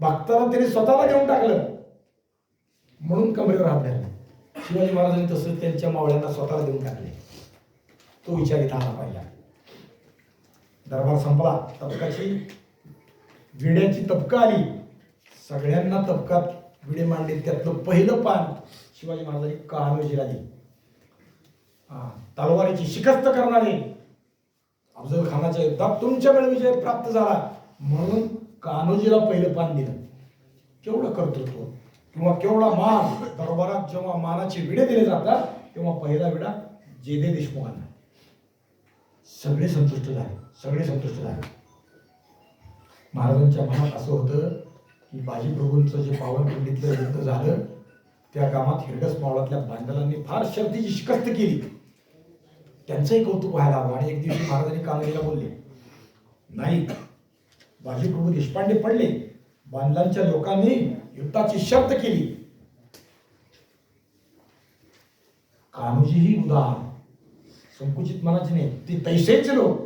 Speaker 1: भक्ताला त्यांनी स्वतःला घेऊन टाकलं म्हणून कमरेवर हात धरला. शिवाजी महाराजांनी तसं त्यांच्या मावळ्यांना स्वतःला देऊन टाकले. तो विचार इथं आला पाहिजे. दरबार संपला, तबकाची विड्याची तबका आली. सगळ्यांना तबकात विडे मांडले. त्यातलं पहिलं पान शिवाजी महाराजांनी कान्होजीला दिली. तलवारीची शिकस्त करणारे अफजल खानाच्या युद्धात तुमच्याकडे विजय प्राप्त झाला म्हणून कान्होजीला पहिलं पान दिलं. केवढं कर्तृत्व किंवा केवढा मान. दरबारात जेव्हा मानाचे विडे दिले जातात तेव्हा पहिला विडा जेदे देशमुखांना. सगळे संतुष्ट झाले, सगळे संतुष्ट झाले. महाराजांच्या मनात असं होतं की बाजीप्रभूंचं जे पावनखिंडीतलं युद्ध झालं त्या कामात हिरडस मावळातल्या भांडलांनी फार शर्तीची शिकस्त केली. त्यांचंही कौतुक व्हायला हवं. आणि एक दिवशी महाराजांनी कान्होजीला बोलले, नाही, बाजीप्रभू देशपांडे पडले, बांधलांच्या लोकांनी युद्धाची शर्त केली. कान्होजी ही उदार संकुचित मनाचे नाही, ते तैसेच लोक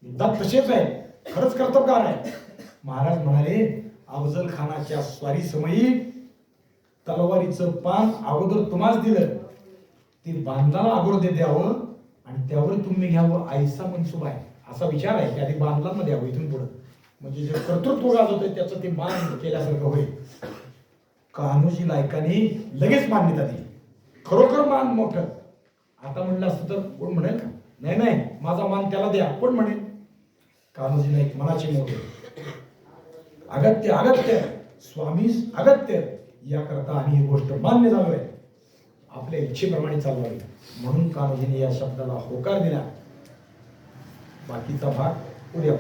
Speaker 1: युद्धात तसेच आहे, खरंच कर्तबगार आहे. महाराज म्हणाले, अफजल खानाच्या स्वारी समयी तलवारीचं पान अगोदर तुम्हाच दिलं, ते बांधलाला अगोदर द्यावं आणि त्यावर तुम्ही घ्यावं, ऐसा मनसुबा आहे. असा विचार आहे की आधी बांधलांना द्यावं इथून पुढं, म्हणजे जे कर्तृत्व गाजवतंय त्याचं ते मान केल्यासारखं होईल. कान्होजी लायकाने लगेच मान्यता दिली. खरोखर मान मोठं. आता म्हणलं असतं तर कोण म्हणेल का? नाही नाही, माझा मान त्याला द्या, कोण म्हणेल? कान्होजी नाईक मनाचे मोठे. अगत्य अगत्य स्वामीस अगत्य याकरता आम्ही ही गोष्ट मान्य झालोय, आपल्या इच्छेप्रमाणे चालवावी म्हणून कान्होजीने या शब्दाला होकार दिला. बाकीचा भाग उद्या.